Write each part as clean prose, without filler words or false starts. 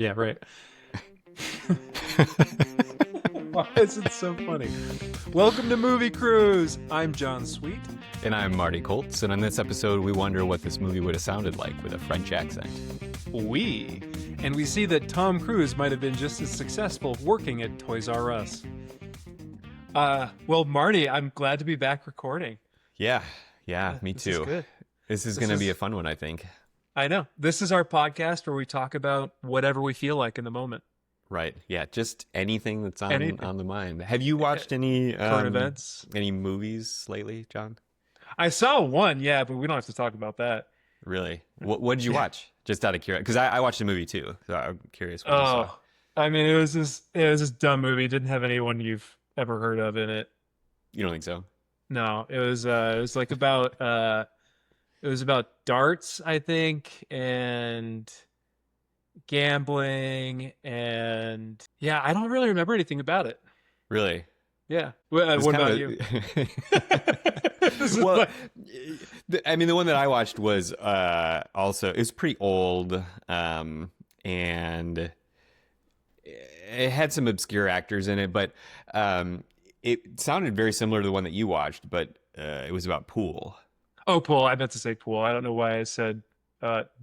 Yeah, right. Why is it so funny? Welcome to Movie Cruise. I'm John Sweet. And I'm Marty Colts, and on this episode, we wonder what this movie would have sounded like with a French accent. And we see that Tom Cruise might have been just as successful working at Toys R Us. Well, Marty, I'm glad to be back recording. Yeah, me This too. is good. This is going to be a fun one, I think. I know. This is our podcast where we talk about whatever we feel like in the moment. Right. Yeah, just anything that's on the mind. Have you Uh, watched any Current events. any movies lately, John? I saw one, yeah, but we don't have to talk about that. Really? What did you watch? Just out of curiosity, because I watched a movie too, so I'm curious what you saw. Oh, I mean, it was this dumb movie. It didn't have anyone you've ever heard of in it. You don't think so? No, it was like about it was about darts, I think, and gambling, and yeah, I don't really remember anything about it. Really? Yeah. It's What kind about of you? well, I mean, the one that I watched was also, it was pretty old, and it had some obscure actors in it, but it sounded very similar to the one that you watched, but it was about pool. Oh, pool. I meant to say pool. I don't know why I said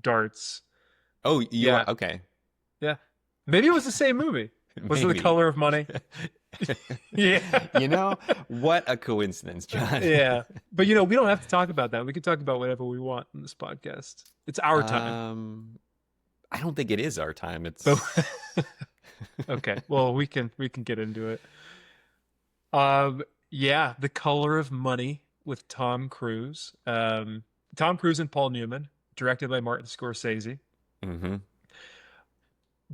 darts. Oh, Yeah. Okay. Yeah. Maybe it was the same movie. Was it The Maybe. Color of Money? Yeah. You know, what a coincidence, John. Yeah. But we don't have to talk about that. We can talk about whatever we want in this podcast. It's our time. I don't think it is our time. It's But okay. Well, we can get into it. Yeah, The Color of Money with Tom Cruise. Tom Cruise and Paul Newman, directed by Martin Scorsese. hmm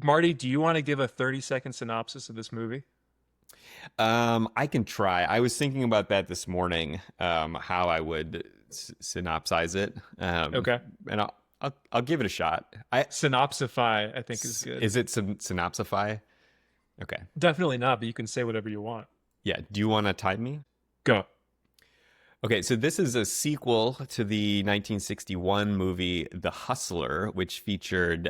Marty, do you want to give a 30-second synopsis of this movie? I can try. I was thinking about that this morning, how I would synopsize it. Okay. And I'll give it a shot. Synopsify, I think, is good. Is it synopsify? Okay. Definitely not, but you can say whatever you want. Yeah. Do you want to time me? Go. Okay, so this is a sequel to the 1961 movie The Hustler, which featured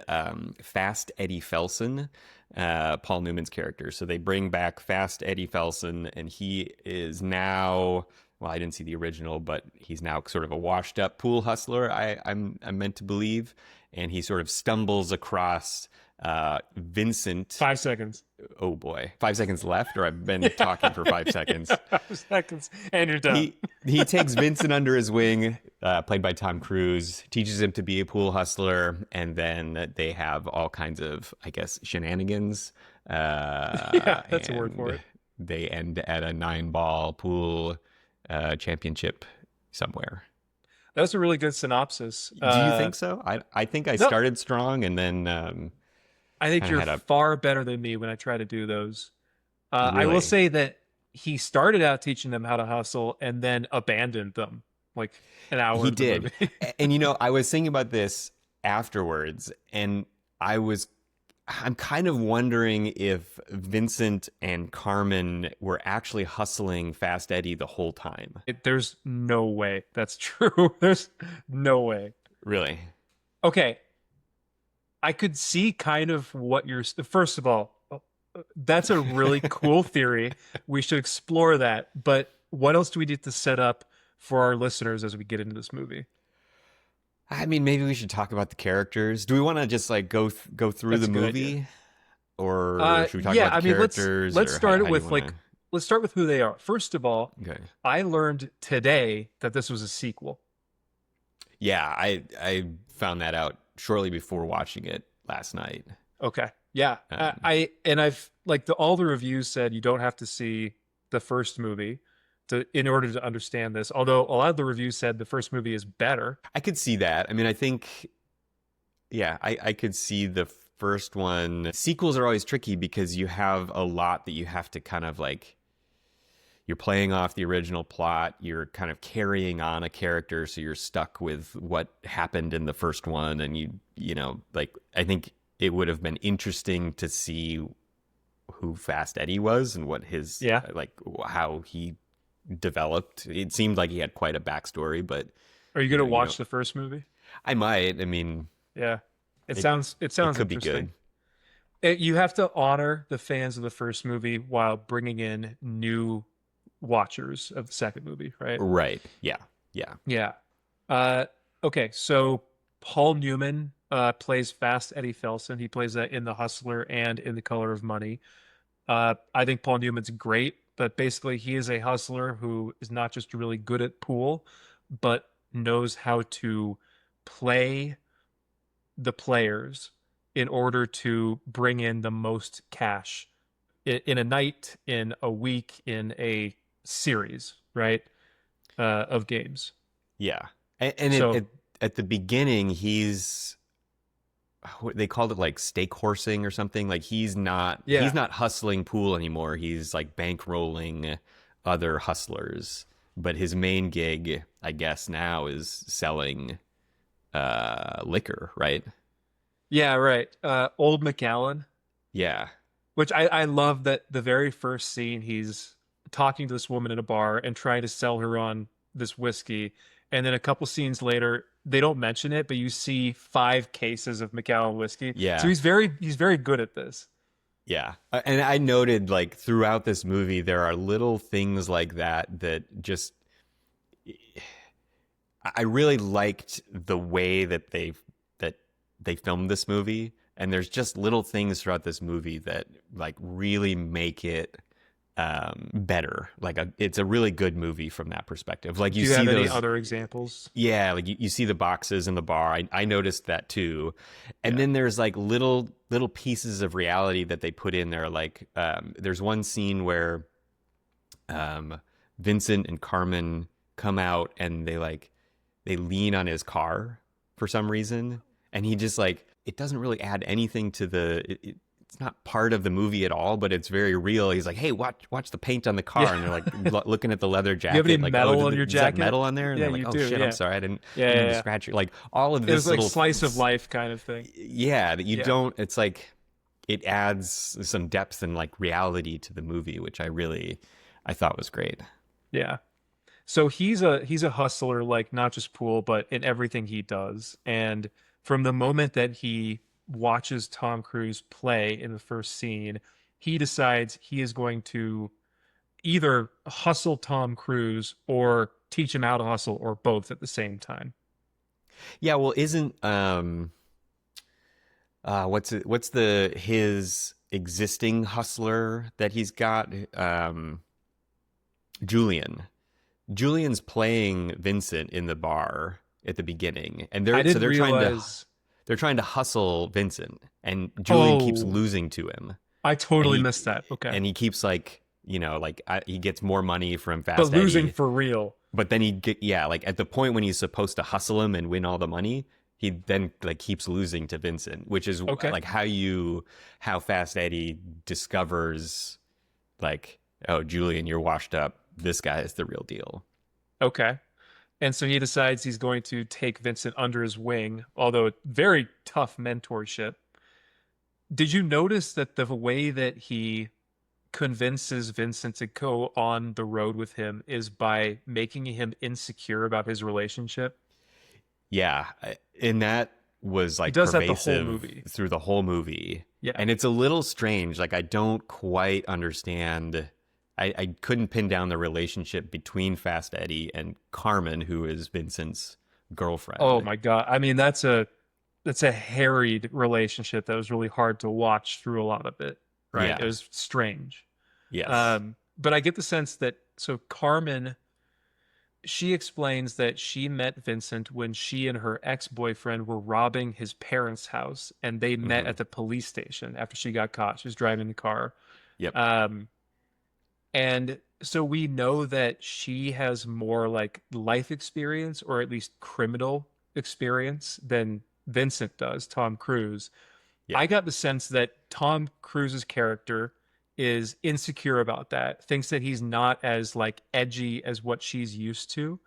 Fast Eddie Felson, Paul Newman's character. So they bring back Fast Eddie Felson, and he is now, well, I didn't see the original, but he's now sort of a washed-up pool hustler, I'm meant to believe. And he sort of stumbles across Vincent. 5 seconds. Oh, boy. 5 seconds left, or I've been talking for 5 seconds. 5 seconds, and you're done. He takes Vincent under his wing, played by Tom Cruise, teaches him to be a pool hustler, and then they have all kinds of, I guess, shenanigans. Yeah, that's a word for it. They end at a 9-ball pool championship somewhere. That's a really good synopsis. Do you think so? I think I started strong, and then I think kinda you're had a- far better than me when I try to do those. I Really? will say that he started out teaching them how to hustle and then abandoned them like an hour He into the did. movie. And I was thinking about this afterwards, and I'm kind of wondering if Vincent and Carmen were actually hustling Fast Eddie the whole time. There's no way that's true. There's no way. Really? Okay. I could see kind of what you're... First of all, that's a really cool theory. We should explore that. But what else do we need to set up for our listeners as we get into this movie? I mean, maybe we should talk about the characters. Do we want to just like go through That's the a good movie, idea. or should we talk Yeah, about the I mean, characters? let's or start it how do with you like wanna- let's start with who they are. First of all, Okay. I learned today that this was a sequel. Yeah, I found that out shortly before watching it last night. Okay. Yeah. I've like all the reviews said you don't have to see the first movie in order to understand this. Although a lot of the reviews said the first movie is better. I could see that. I mean, I think, yeah, I could see the first one. Sequels are always tricky because you have a lot that you have to kind of like, you're playing off the original plot. You're kind of carrying on a character. So you're stuck with what happened in the first one. And like, I think it would have been interesting to see who Fast Eddie was and what his, like how he developed. It seemed like he had quite a backstory, but are you going to watch the first movie? I might. I mean, yeah, it sounds could be interesting. good. You have to honor the fans of the first movie while bringing in new watchers of the second movie, right? Right. Yeah. Yeah. Yeah. Uh, okay, so Paul Newman plays Fast Eddie Felson. He plays that in The Hustler and in The Color of Money. I think Paul Newman's great, but basically he is a hustler who is not just really good at pool, but knows how to play the players in order to bring in the most cash in a night, in a week, in a series, right? Of games. Yeah. And So at the beginning, they called it like stake horsing or something. Like he's yeah, not hustling pool anymore. He's like bankrolling other hustlers. But his main gig, I guess now, is selling liquor, right? yeah, right. Old McAllen, Yeah. which I love that the very first scene he's talking to this woman in a bar and trying to sell her on this whiskey, and then a couple scenes later they don't mention it, but you see 5 cases of McAllen whiskey. So Yeah. he's very good at this. Yeah. And I noted like throughout this movie there are little things like that that just I really liked the way that they filmed this movie, and there's just little things throughout this movie that like really make it better. Like it's a really good movie from that perspective. Like you Do you see have any those, other examples? yeah, like you see the boxes in the bar. I noticed that too. And Yeah. then there's like little pieces of reality that they put in there. Like there's one scene where Vincent and Carmen come out and they lean on his car for some reason, and he just like it doesn't really add anything to it's not part of the movie at all, but it's very real. He's like, "Hey, watch the paint on the car," and they're Yeah. like looking at the leather Do you have any jacket, like, "Oh, metal on your is that jacket? metal on there?" And Yeah, they're like, you "Oh do. shit, I'm Yeah. sorry, Yeah, didn't yeah, mean to yeah. scratch you." Like all of It was this like little, slice of life kind of thing. yeah, that you Yeah. don't. It's like it adds some depth and like reality to the movie, which I thought was great. Yeah. So he's a hustler, like not just pool, but in everything he does. And from the moment that he watches Tom Cruise play in the first scene, he decides he is going to either hustle Tom Cruise or teach him how to hustle, or both at the same time. Yeah, well, isn't what's the his existing hustler that he's got Julian. Julian's playing Vincent in the bar at the beginning, and I didn't realize. they're trying to hustle Vincent, and Julian keeps Oh, losing to him, I and totally missed that. Okay. he keeps like he gets more money from But Fast losing Eddie, for real. but then like at the point when he's supposed to hustle him and win all the money, he then like keeps losing to Vincent, which is Okay. like how Fast Eddie discovers like, oh, Julian, you're washed up. This guy is the real deal. Okay. And so he decides he's going to take Vincent under his wing, although very tough mentorship. Did you notice that the way that he convinces Vincent to go on the road with him is by making him insecure about his relationship? Yeah, and that was He like does that the whole pervasive movie. through the whole movie. Yeah. And it's a little strange. Like I don't quite understand. I couldn't pin down the relationship between Fast Eddie and Carmen, who is Vincent's Oh girlfriend. my God. I mean, that's a harried relationship that was really hard to watch through a lot of it, right? It Yeah. was strange. Yes. But I get the sense that so Carmen, she explains that she met Vincent when she and her ex-boyfriend were robbing his parents' house, and they met Hmm. at the police station after she got caught. She was driving the car. Yep. Um, and so we know that she has more like life experience, or at least criminal experience, than Vincent does, Tom Cruise. Yeah. I got the sense that Tom Cruise's character is insecure about that, thinks that he's not as like edgy as what she's used to.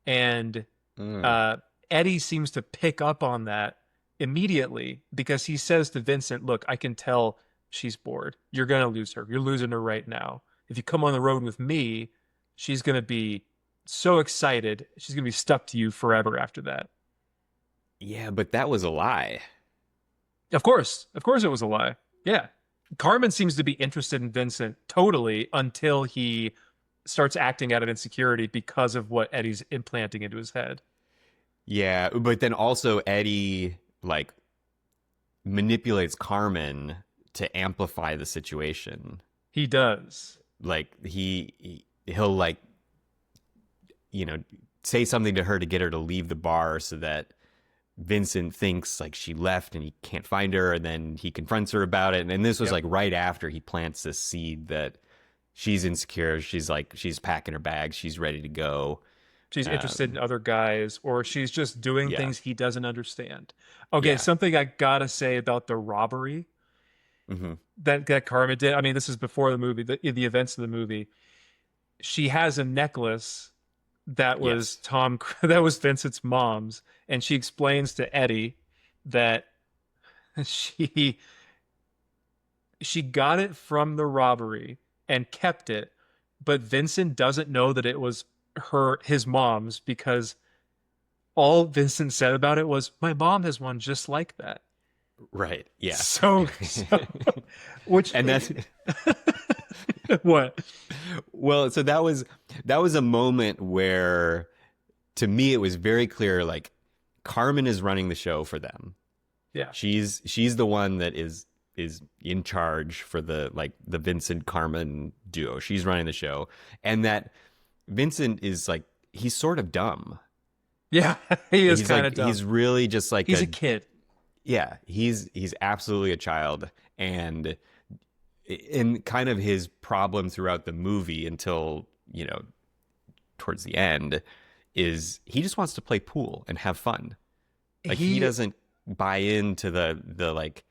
And Mm. uh, Eddie seems to pick up on that immediately because he says to Vincent, "Look, I can tell she's bored. You're going to lose her. You're losing her right now. If you come on the road with me, she's going to be so excited. She's going to be stuck to you forever after that." Yeah, but that was a lie. Of course it was a lie. Yeah. Carmen seems to be interested in Vincent totally until he starts acting out of insecurity because of what Eddie's implanting into his head. Yeah, but then also Eddie like manipulates Carmen to amplify the situation. He does. Like he'll like say something to her to get her to leave the bar so that Vincent thinks like she left and he can't find her, and then he confronts her about it. And this was Yep. like right after he plants this seed that she's insecure. She's packing her bags. She's ready to go. She's interested in Um, other guys, or she's just doing yeah, things he doesn't understand. Okay, yeah, something I gotta say about the robbery hmm that Carmen did. I mean, this is before the movie, the events of the movie. She has a necklace that was yes, that was Vincent's mom's, and she explains to Eddie that she she got it from the robbery and kept it, but Vincent doesn't know that it was his mom's because all Vincent said about it was, "My mom has one just like that." right, yeah. So which And that's what? well, so that was a moment where to me it was very clear like Carmen is running the show for them. Yeah. She's the one that is in charge for the Vincent Carmen duo. She's running the show, and that Vincent is like he's sort of dumb. Yeah, he is He's kind like of dumb. he's really just like He's a a kid. yeah. He's absolutely a child, and in kind of his problem throughout the movie until towards the end is he just wants to play pool and have fun. Like he He doesn't buy into the like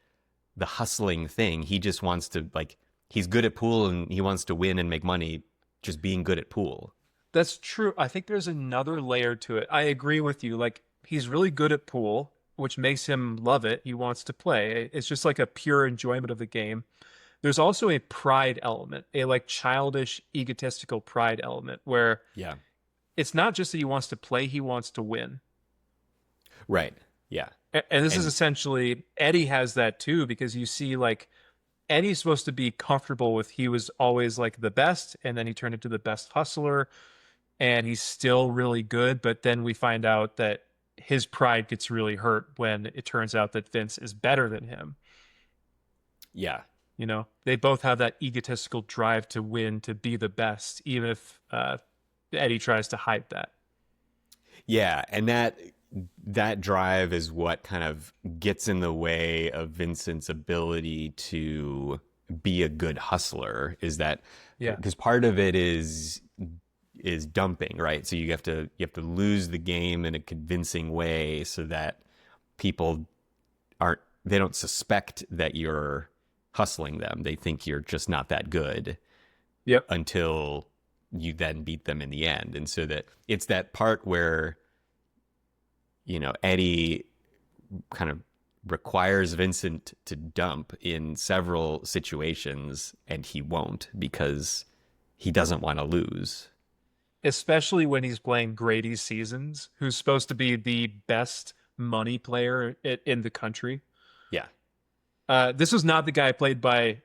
the hustling thing. He just wants to like he's good at pool and he wants to win and make money just being good at pool. That's true. I think there's another layer to it. I agree with you. Like he's really good at pool, which makes him love it. He wants to play. It's just like a pure enjoyment of the game. There's also a pride element, a like childish, egotistical pride element where Yeah. it's not just that he wants to play, he wants to win. Right. Yeah. And this is And essentially Eddie has that too, because you see like Eddie's supposed to be comfortable with he was always like the best, and then he turned into the best hustler, and he's still really good. But then we find out that his pride gets really hurt when it turns out that Vince is better than him. yeah. You know, they both have that egotistical drive to win, to be the best, even if Eddie tries to hide that. Yeah, and that drive is what kind of gets in the way of Vincent's ability to be a good hustler is that Yeah. because part of it is dumping, right? So you have to lose the game in a convincing way so that people they don't suspect that you're hustling them. They think you're just not that good Yep. until you then beat them in the end. And so that it's that part where Eddie kind of requires Vincent to dump in several situations and he won't because he doesn't want to lose. Especially when he's playing Grady's Seasons, who's supposed to be the best money player in the country. Yeah. This was not the guy played by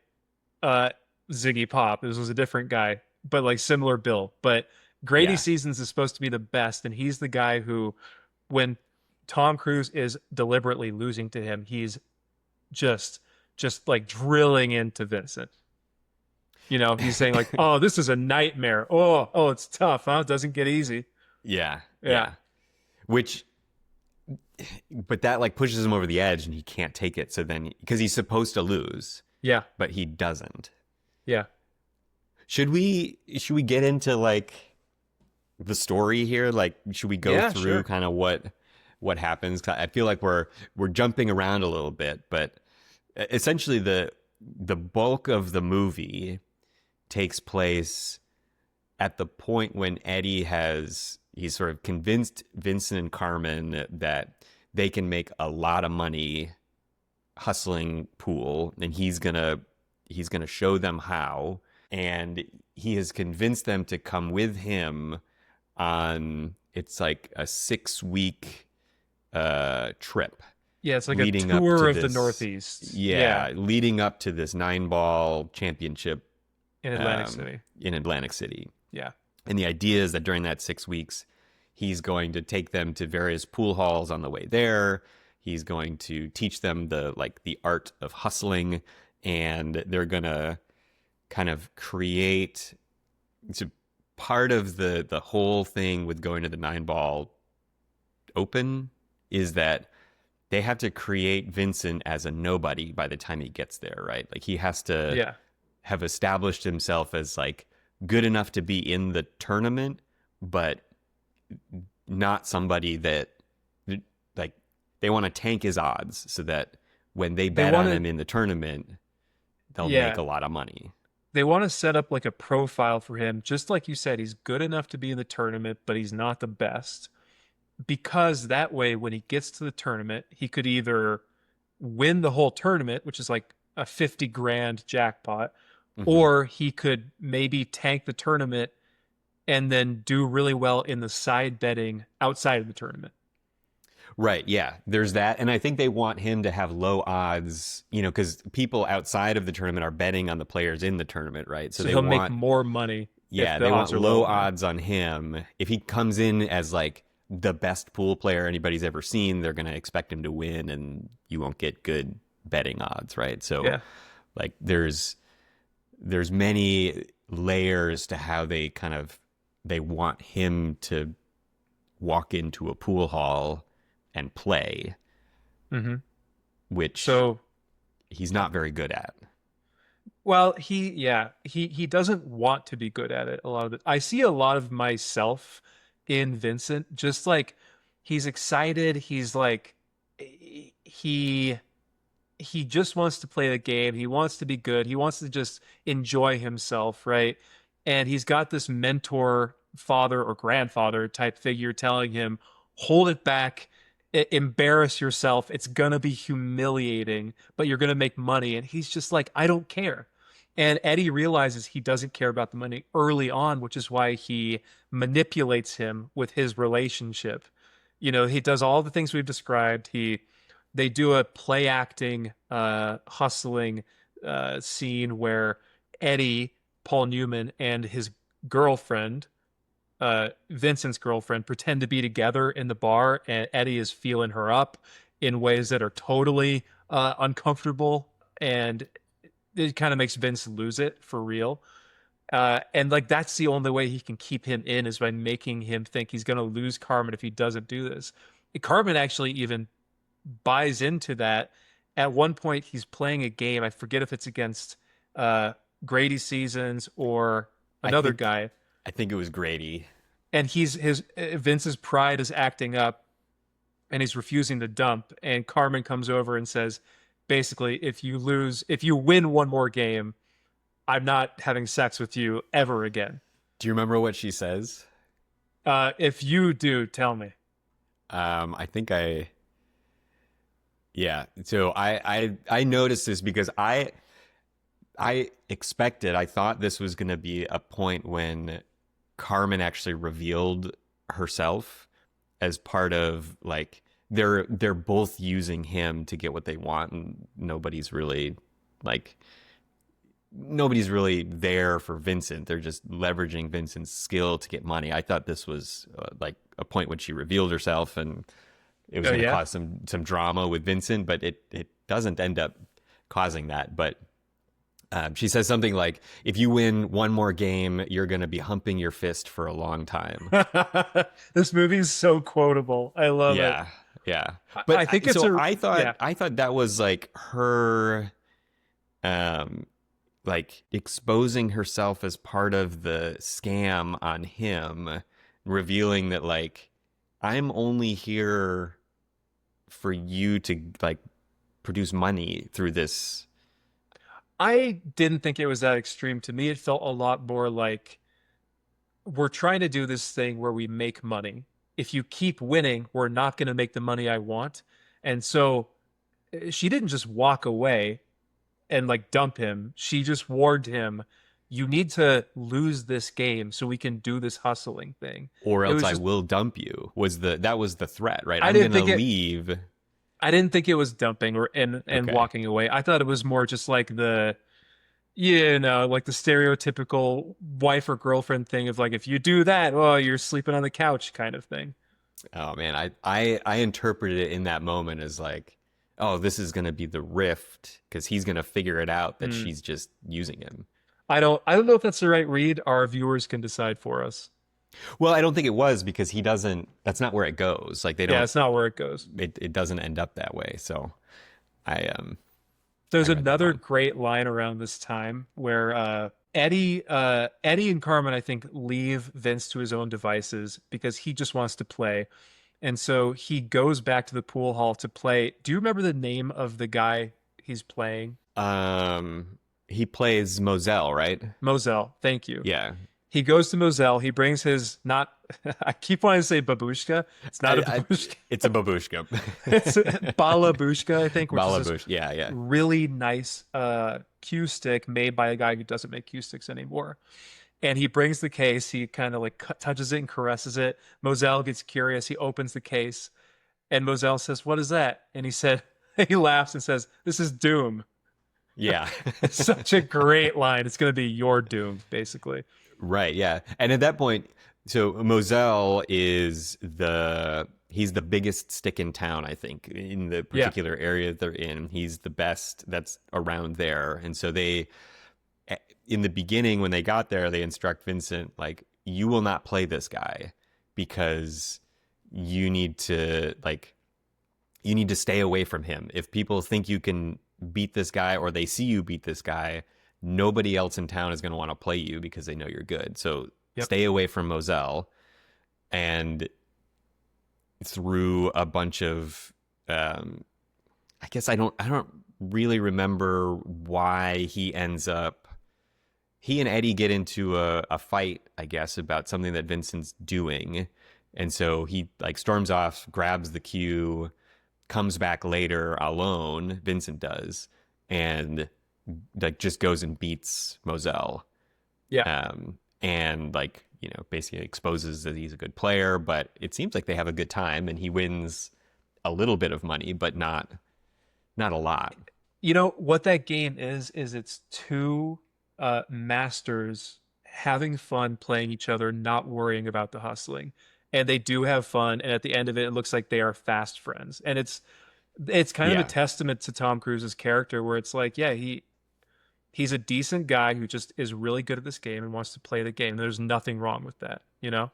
uh, Ziggy Pop. This was a different guy, but like similar bill. But Grady Yeah. Seasons is supposed to be the best, and he's the guy who, when Tom Cruise is deliberately losing to him, he's just just like drilling into Vincent. You know, he's saying like, "Oh, this is a nightmare. Oh, it's tough, huh? It doesn't get easy." Yeah. Yeah, Yeah. Which but that like pushes him over the edge and he can't take it. So then because he's supposed to lose, yeah, but he doesn't. yeah, Should we get into like the story here? Like should we go yeah. through Sure. kind of what happens? 'Cause I feel like we're jumping around a little bit, but essentially the bulk of the movie takes place at the point when Eddie he's sort of convinced Vincent and Carmen that they can make a lot of money hustling pool and he's gonna show them how, and he has convinced them to come with him on it's like a 6 week trip Yeah, it's like a leading up tour to of the this. Northeast. Yeah, Yeah, leading up to this 9-ball championship in Atlantic City. in Atlantic City. Yeah. And the idea is that during that 6 weeks, he's going to take them to various pool halls on the way there. He's going to teach them the art of hustling, and they're gonna kind of create. It's a part of the whole thing with going to the 9-ball open is that they have to create Vincent as a nobody by the time he gets there, right? Like he has to Yeah. have established himself as like good enough to be in the tournament, but not somebody that like they want to tank his odds so that when they They bet want on him to in the tournament, they'll make yeah. a lot of money. They want to set up like a profile for him, just like you said, he's good enough to be in the tournament, but he's not the best. Because that way when he gets to the tournament, he could either win the whole tournament, which is like a 50 grand jackpot, Hmm. or he could maybe tank the tournament and then do really well in the side betting outside of the tournament. Right. Yeah. There's that. And I think they want him to have low odds, because people outside of the tournament are betting on the players in the tournament, right? So So they he'll make want, more money if yeah, the they want odds are low low enough. odds on him. If he comes in as like the best pool player anybody's ever seen, they're going to expect him to win and you won't get good betting odds, right? So Yeah. like there's many layers to how they want him to walk into a pool hall and play, Hmm. which So, he's not very good at. well, he doesn't want to be good at it a lot of I see a lot of myself in Vincent, just like he's excited, he's like he he just wants to play the game. He wants to be good. He wants to just enjoy himself, right? And he's got this mentor, father or grandfather type figure telling him, hold it back, embarrass yourself. It's going to be humiliating, but you're going to make money. And he's just like, I don't care. And Eddie realizes he doesn't care about the money early on, which is why he manipulates him with his relationship. He does all the things we've described. They do a play acting, hustling scene where Eddie, Paul Newman, and his girlfriend, Vincent's girlfriend, pretend to be together in the bar, and Eddie is feeling her up in ways that are totally uncomfortable, and it kind of makes Vince lose it for real. And like that's the only way he can keep him in is by making him think he's going to lose Carmen if he doesn't do this. Carmen actually even buys into that. At one point, he's playing a game. I forget if it's against Grady Seasons or I another think guy, I think it was Grady. and he's his Vince's pride is acting up, and he's refusing to dump. And Carmen comes over and says, basically, if you win one more game, I'm not having sex with you ever again. Do you remember what she says? If you do, tell me. I think yeah. So I noticed this because I thought this was going to be a point when Carmen actually revealed herself as part of like they're both using him to get what they want, and nobody's really there for Vincent. They're just leveraging Vincent's skill to get money. I thought this was like a point when she revealed herself and it was Oh going to yeah. cause some drama with Vincent, but it doesn't end up causing that. But she says something like, "If you win one more game, you're going to be humping your fist for a long time." This movie is so quotable. I love it. Yeah, yeah. I think it's So a yeah. I thought that was like her, like exposing herself as part of the scam on him, revealing that like I'm only here for you to like produce money through this. I didn't think it was that extreme. To me, it felt a lot more like we're trying to do this thing where we make money. If you keep winning, we're not going to make the money I want. And so she didn't just walk away and like dump him. She just warned him, you need to lose this game so we can do this hustling thing. Or It else was I just, will dump you. That was the threat, right? I I'm didn't gonna think it, leave. I didn't think it was dumping or and Okay. walking away. I thought it was more just like the, you know, like the stereotypical wife or girlfriend thing of like, if you do that, well, you're sleeping on the couch kind of thing. Oh man, I interpreted it in that moment as like, oh, this is gonna be the rift because he's gonna figure it out that Mm. she's just using him. I don't know if that's the right read. Our viewers can decide for us. Well, I don't think it was because he doesn't. That's not where it goes. Like they Yeah, don't. it's not where it goes. It doesn't end up that way. So I There's read that another wrong. great line around this time where Eddie and Carmen, I think, leave Vince to his own devices because he just wants to play. And so he goes back to the pool hall to play. Do you remember the name of the guy he's playing? He plays Moselle, right? Moselle. Thank you. Yeah. He goes to Moselle. He brings his not. I keep wanting to say babushka. It's not a babushka. It's a babushka. It's a balabushka, I think, which is this Balabush. Yeah, yeah. really nice cue stick made by a guy who doesn't make cue sticks anymore. And he brings the case. He kind of like touches it and caresses it. Moselle gets curious. He opens the case, and Moselle says, "What is that?" And he said, he laughs and says, "This is Doom." Yeah. It's such a great line. It's going to be your Doom, basically. Right, yeah. And at that point, so Moselle is he's the biggest stick in town, I think, in the Yeah. particular area they're in. He's the best that's around there. And so in the beginning, when they got there, they instruct Vincent, like, you will not play this guy because you need to, like, you need to stay away from him. If people think you can beat this guy or they see you beat this guy, nobody else in town is going to want to play you because they know you're good. So Yep. stay away from Moselle. And through a bunch of, I guess I don't really remember why he and Eddie get into a fight, I guess, about something that Vincent's doing. And so he like storms off, grabs the cue, comes back later alone, Vincent does, and like just goes and beats Moselle. Yeah. And like, you know, basically exposes that he's a good player, but it seems like they have a good time and he wins a little bit of money, but not a lot. You know what that game is it's two masters having fun playing each other, not worrying about the hustling. And they do have fun, and at the end of it, it looks like they are fast friends. And it's kind of a Yeah. testament to Tom Cruise's character, where it's like, yeah, he's a decent guy who just is really good at this game and wants to play the game. There's nothing wrong with that, you know?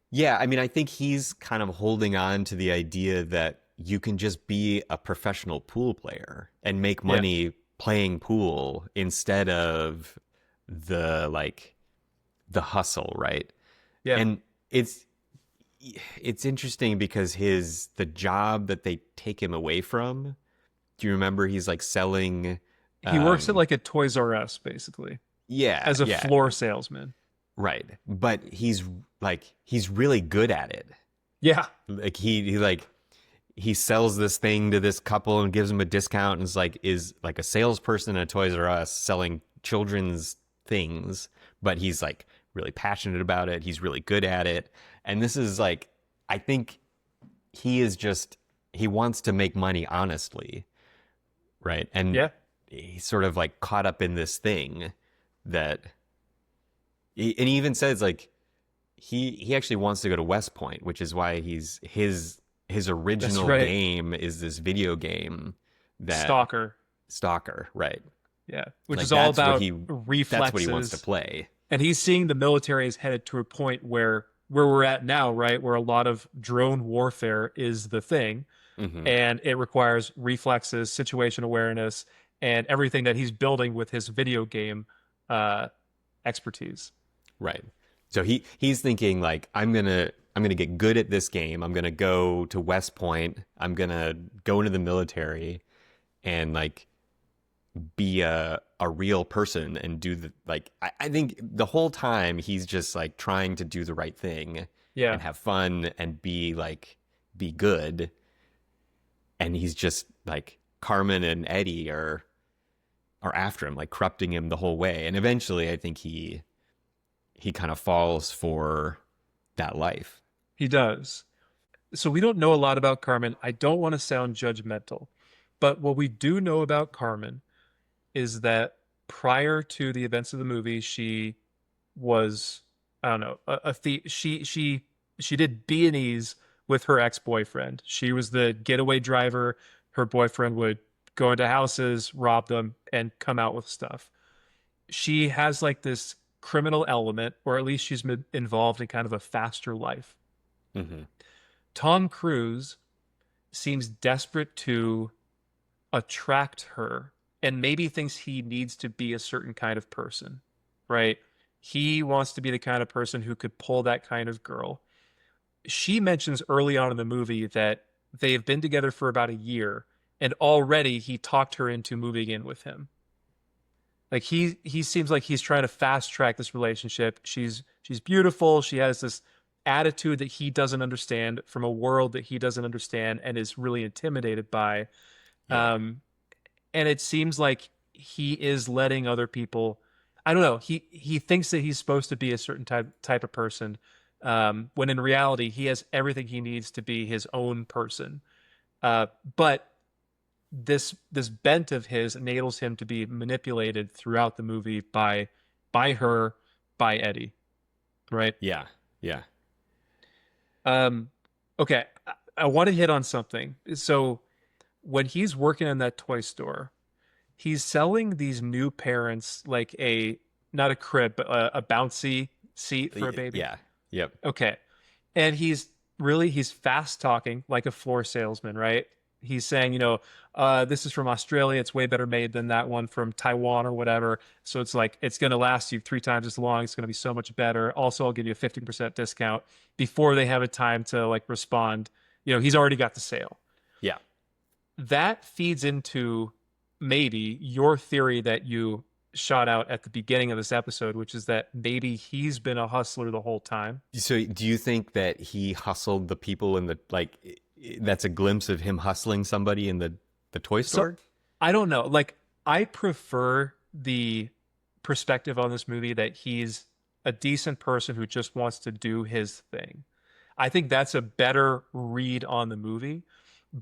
Yeah, I mean, I think he's kind of holding on to the idea that you can just be a professional pool player and make Yeah, money playing pool instead of the like the hustle, right? yeah. And it's interesting because the job that they take him away from, do you remember he's like selling He works at um like a Toys R Us, basically, yeah, as a yeah, floor salesman. right. But he's really good at it. Yeah, Like he sells this thing to this couple and gives them a discount and is like a salesperson at Toys R Us selling children's things, but he's like really passionate about it. He's really good at it. And this is like, I think he wants to make money honestly, right? And yeah. he's sort of like caught up in this thing that, and he even says like, he actually wants to go to West Point, which is why his That's original right. game is this video game that Stalker. Stalker, right? Yeah, which Like is all about that's what he wants to reflexes. play. And he's seeing the military is headed to a point where we're at now, right? Where a lot of drone warfare is the thing, Hmm. and it requires reflexes, situation awareness, and everything that he's building with his video game uh, expertise. Right. So he's thinking like I'm gonna get good at this game. I'm gonna go to West Point. I'm gonna go into the military and like be a real person and do the like I think the whole time he's just like trying to do the right thing Yeah, and have fun and be good. And he's just like Carmen and Eddie are after him, like corrupting him the whole way. And eventually I think he kind of falls for that life. he does. So we don't know a lot about Carmen. I don't want to sound judgmental, but what we do know about Carmen is that prior to the events of the movie, she was, I don't know, she did B&Es with her ex-boyfriend. She was the getaway driver. Her boyfriend would go into houses, rob them, and come out with stuff. She has like this criminal element, or at least she's been involved in kind of a faster life. Hmm. Tom Cruise seems desperate to attract her and maybe thinks he needs to be a certain kind of person, right? He wants to be the kind of person who could pull that kind of girl. She mentions early on in the movie that they have been together for about a year and already he talked her into moving in with him. Like he seems like he's trying to fast track this relationship. She's beautiful. She has this attitude that he doesn't understand from a world that he doesn't understand and is really intimidated by. Yeah. Um, and it seems like he is letting other people. I don't know. He thinks that he's supposed to be a certain type of person, when in reality he has everything he needs to be his own person. But this bent of his enables him to be manipulated throughout the movie by her, by Eddie, right? Yeah. Yeah. Um, okay, I want to hit on something. So when he's working in that toy store, he's selling these new parents like a not a crib, but a bouncy seat for a baby. Yeah. Yep. Okay. And he's fast talking like a floor salesman, right? He's saying, this is from Australia. It's way better made than that one from Taiwan or whatever. So it's like, it's going to last you 3 times as long. It's going to be so much better. Also, I'll give you a 15% discount before they have a time to like respond. He's already got the sale. Yeah. That feeds into maybe your theory that you shot out at the beginning of this episode, which is that maybe he's been a hustler the whole time. So do you think that he hustled the people in the that's a glimpse of him hustling somebody in the toy store? So I don't know. Like, I prefer the perspective on this movie that he's a decent person who just wants to do his thing. I think that's a better read on the movie.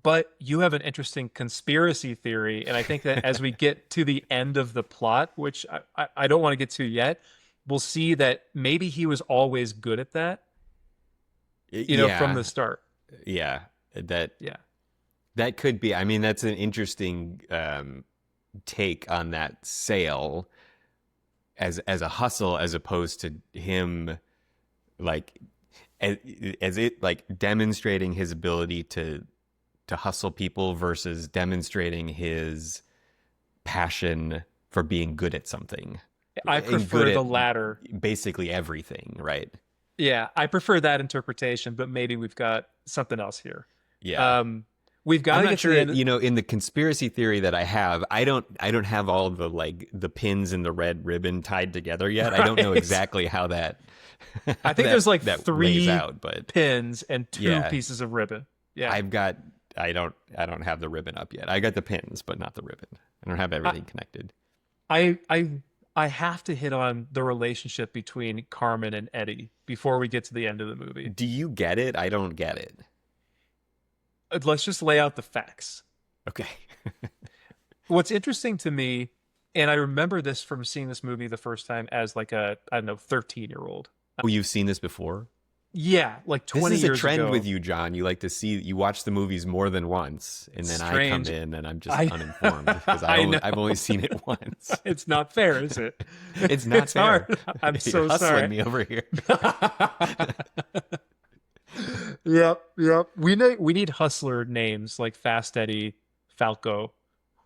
But you have an interesting conspiracy theory, and I think that as we get to the end of the plot, which I don't want to get to yet, we'll see that maybe he was always good at that, from the start. Yeah. That Yeah. that could be. I mean, that's an interesting take on that sale as a hustle, as opposed to him like as it like demonstrating his ability to hustle people versus demonstrating his passion for being good at something. I And prefer good the at latter. basically everything, right? Yeah, I prefer that interpretation, but maybe we've got something else here. Yeah. We've got I'm to not get to sure, the end. in the conspiracy theory that I have, I don't have all the pins and the red ribbon tied together yet. I don't know Right. exactly how that I think there's like that lays 3 out, but pins and 2 Yeah. pieces of ribbon. Yeah. I don't have the ribbon up yet. I got the pins, but not the ribbon. I don't have everything connected. I have to hit on the relationship between Carmen and Eddie before we get to the end of the movie. Do you get it? I don't get it. Let's just lay out the facts. Okay. What's interesting to me, and I remember this from seeing this movie the first time as like a, I don't know, 13-year-old. Oh, you've seen this before? Yeah, like 20 This is a years trend ago. with you, John. You like to you watch the movies more than once, and then I come Strange. in and I'm just I- uninformed because I know. I've only seen it once. It's not fair, is it? It's not It's fair. hard. I'm You're so hustling sorry. me over here. Yep. We need hustler names like Fast Eddie, Falco,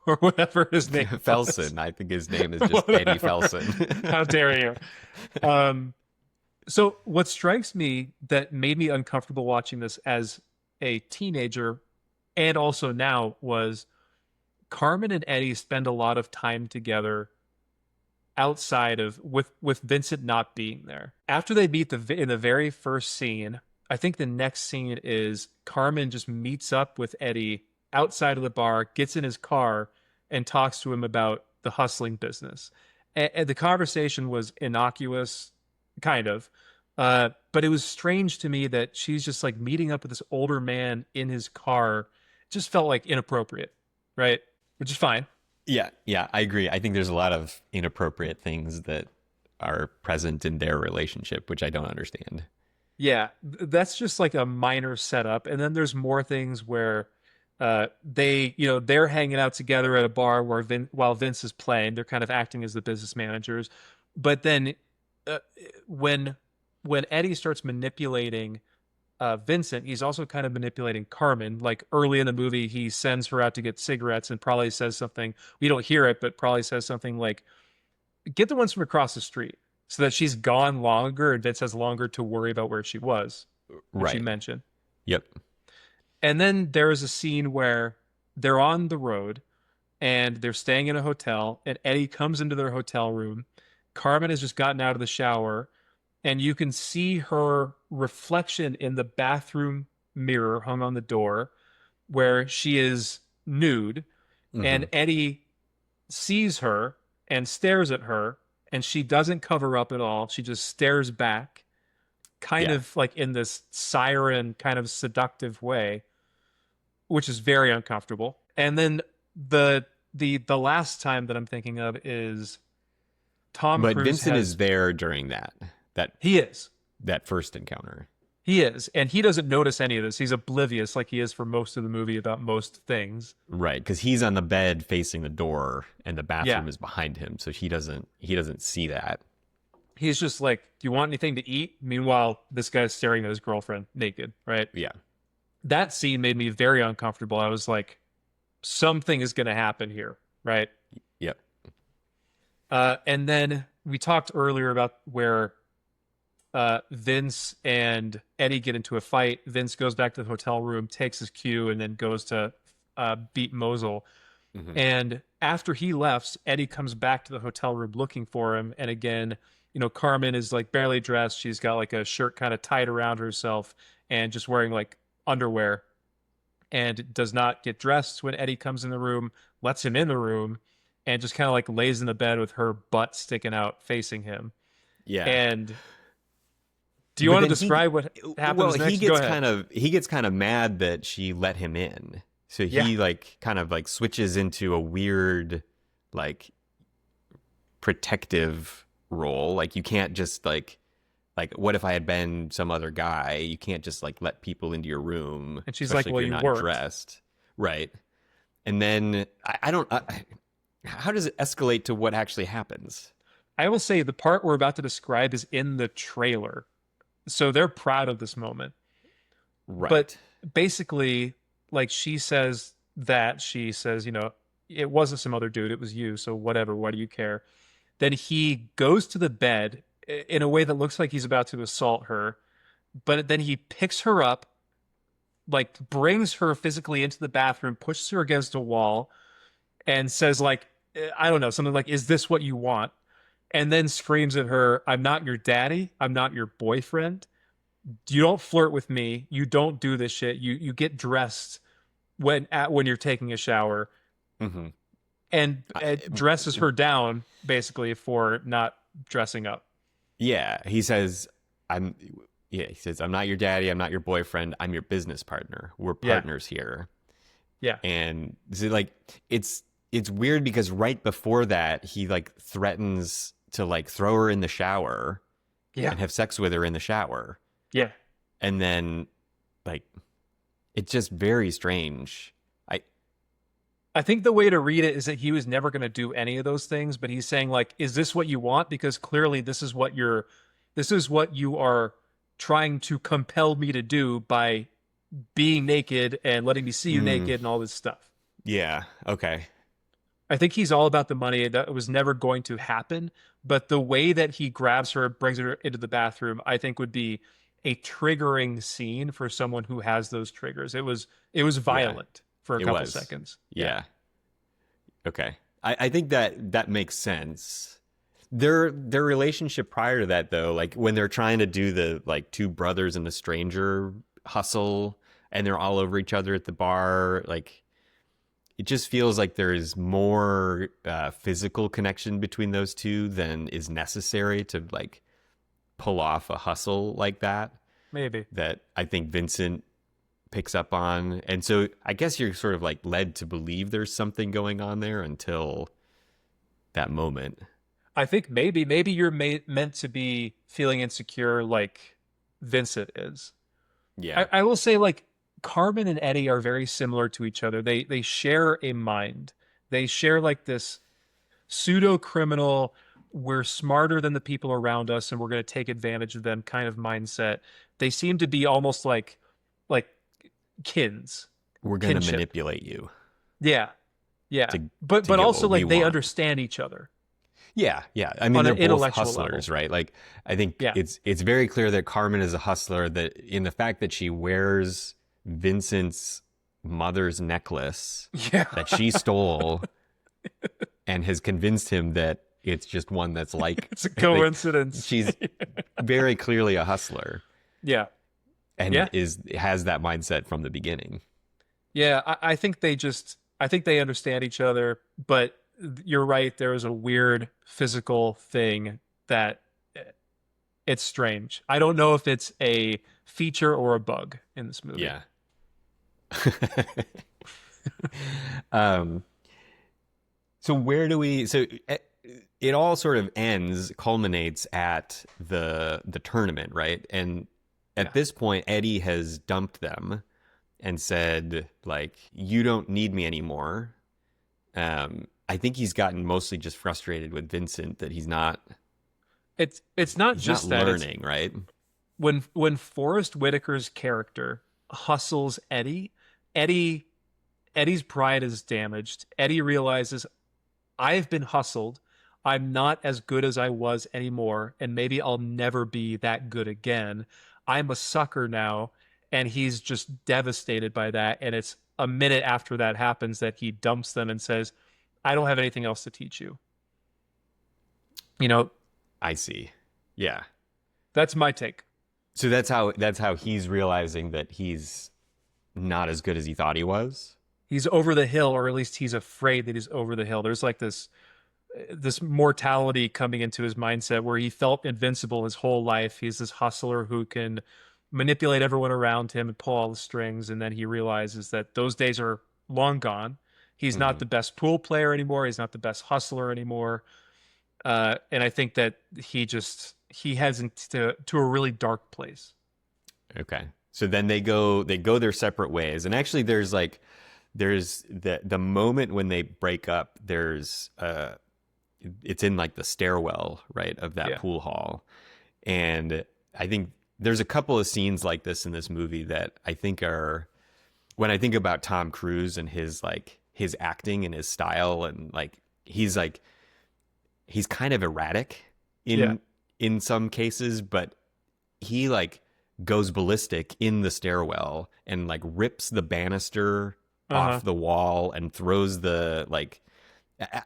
or whatever his name was. Felson. I think his name is just Eddie Whatever. Felson. How dare you? So what strikes me that made me uncomfortable watching this as a teenager and also now was Carmen and Eddie spend a lot of time together outside of with Vincent not being there. After they meet in the very first scene, I think the next scene is Carmen just meets up with Eddie outside of the bar, gets in his car, and talks to him about the hustling business. And the conversation was innocuous, kind of, but but it was strange to me that she's just like meeting up with this older man in his car. It just felt like inappropriate, right? Which is fine. Yeah, yeah, I agree. I think there's a lot of inappropriate things that are present in their relationship, which I don't understand. Yeah, that's just like a minor setup. And then there's more things where they're hanging out together at a bar where while Vince is playing, they're kind of acting as the business managers. But then uh, when Eddie starts manipulating Vincent, he's also kind of manipulating Carmen. Like early in the movie, he sends her out to get cigarettes and probably says something. We don't hear it, but probably says something like, "Get the ones from across the street," so that she's gone longer and Vince has longer to worry about where she was, which you Right. mentioned. Yep. And then there is a scene where they're on the road and they're staying in a hotel, and Eddie comes into their hotel room. Carmen has just gotten out of the shower, and you can see her reflection in the bathroom mirror hung on the door where she is nude, Hmm. and Eddie sees her and stares at her, and she doesn't cover up at all. She just stares back, kind Yeah. of like in this siren kind of seductive way, which is very uncomfortable. And then the last time that I'm thinking of is Tom But Cruise Vincent is has there during that he is. that first encounter. He is. And he doesn't notice any of this. He's oblivious like he is for most of the movie about most things. Right, because he's on the bed facing the door and the Yeah. bathroom is behind him, so he doesn't see that. He's just like, "Do you want anything to eat?" Meanwhile, this guy's staring at his girlfriend naked, right? Yeah. That scene made me very uncomfortable. I was like, something is going to happen here, right? Yep. And then we talked earlier about where Vince and Eddie get into a fight. Vince goes back to the hotel room, takes his cue, and then goes to beat Mosul. Hmm. And after he left, Eddie comes back to the hotel room looking for him. And again, Carmen is like barely dressed. She's got like a shirt kind of tied around herself and just wearing like underwear, and does not get dressed when Eddie comes in the room, lets him in the room, and just kind of like lays in the bed with her butt sticking out facing him. Yeah. And do you But want to then describe what well, happens he next? Go gets ahead. kind of mad that she let him in. So Yeah. he like kind of like switches into a weird like protective role. Like you can't just like what if I had been some other guy? You can't just like let people into your room, And she's like, especially if "Well, you're you not weren't." dressed. Right. And then I don't how does it escalate to what actually happens? I will say the part we're about to describe is in the trailer. So they're proud of this moment. But Right. basically, like she says, "It wasn't some other dude, it was you, so whatever, why do you care?" Then he goes to the bed in a way that looks like he's about to assault her, but then he picks her up, like brings her physically into the bathroom, pushes her against a wall, and says like, I don't know, something like, "Is this what you want?" And then screams at her, "I'm not your daddy. I'm not your boyfriend. You don't flirt with me. You don't do this shit. You get dressed when you're taking a shower," Hmm. and dresses her down basically for not dressing up. Yeah, I'm he says I'm not your daddy, I'm not your boyfriend, I'm your business partner. We're Yeah. partners here. Yeah. And so like it's weird because right before that he like threatens to like throw her in the shower Yeah. and have sex with her in the shower. Yeah. And then like it's just very strange. I I think the way to read it is that he was never going to do any of those things, but he's saying like, "Is this what you want?" Because clearly this is what you are trying to compel me to do by being naked and letting me see you mm, naked and all this stuff. yeah, okay. I think he's all about the money. That was never going to happen, but the way that he grabs her, brings her into the bathroom, I think would be a triggering scene for someone who has those triggers. It was Yeah, violent for a it couple was. seconds. Yeah. Yeah. Okay. I think that makes sense. Their relationship prior to that though, like when they're trying to do the like two brothers and the stranger hustle and they're all over each other at the bar, like it just feels like there is more physical connection between those two than is necessary to like pull off a hustle like that Maybe. that I think Vincent picks up on. And so I guess you're sort of like led to believe there's something going on there until that moment. I think maybe you're meant to be feeling insecure like Vincent is. Yeah. I will say like Carmen and Eddie are very similar to each other. They share a mind. They share like this pseudo criminal, we're smarter than the people around us and we're going to take advantage of them kind of mindset. They seem to be almost like kins, We're going to kinship. manipulate you Yeah. Yeah. to But get also what we like they want. understand each other Yeah, yeah. I mean, on they're an both intellectual hustlers, level. right? Like, I think Yeah. it's very clear that Carmen is a hustler. That in the fact that she wears Vincent's mother's necklace Yeah. that she stole and has convinced him that it's just one that's like, It's a like coincidence. she's very clearly a hustler Yeah. and Yeah. has that mindset from the beginning. Yeah, I think they understand each other, but you're right, there is a weird physical thing that it's strange. I don't know if it's a feature or a bug in this movie. Yeah. um. So where do we? So it all sort of culminates at the tournament, right? And at Yeah. this point, Eddie has dumped them and said, like, you don't need me anymore. I think he's gotten mostly just frustrated with Vincent that It's not he's not just that. It's learning, right? when Forrest Whitaker's character hustles Eddie, Eddie Eddie's pride is damaged. Eddie realizes I've been hustled. I'm not as good as I was anymore, and maybe I'll never be that good again. I'm a sucker now, and he's just devastated by that. And it's a minute after that happens that he dumps them and says, I don't have anything else to teach you. You know, I see. Yeah. that's my take. So that's how he's realizing that he's not as good as he thought he was. He's over the hill, or at least he's afraid that he's over the hill. There's like this mortality coming into his mindset where he felt invincible his whole life. He's this hustler who can manipulate everyone around him and pull all the strings, and then he realizes that those days are long gone. He's not Hmm. the best pool player anymore. He's not the best hustler anymore. And I think that he heads into a really dark place. Okay. So then they go their separate ways. And actually there's the moment when they break up, it's in like the stairwell, right, of that Yeah. pool hall. And I think there's a couple of scenes like this in this movie that I think are, when I think about Tom Cruise and his acting and his style, and he's kind of erratic Yeah. in some cases, but he goes ballistic in the stairwell and rips the banister Uh-huh. off the wall and throws the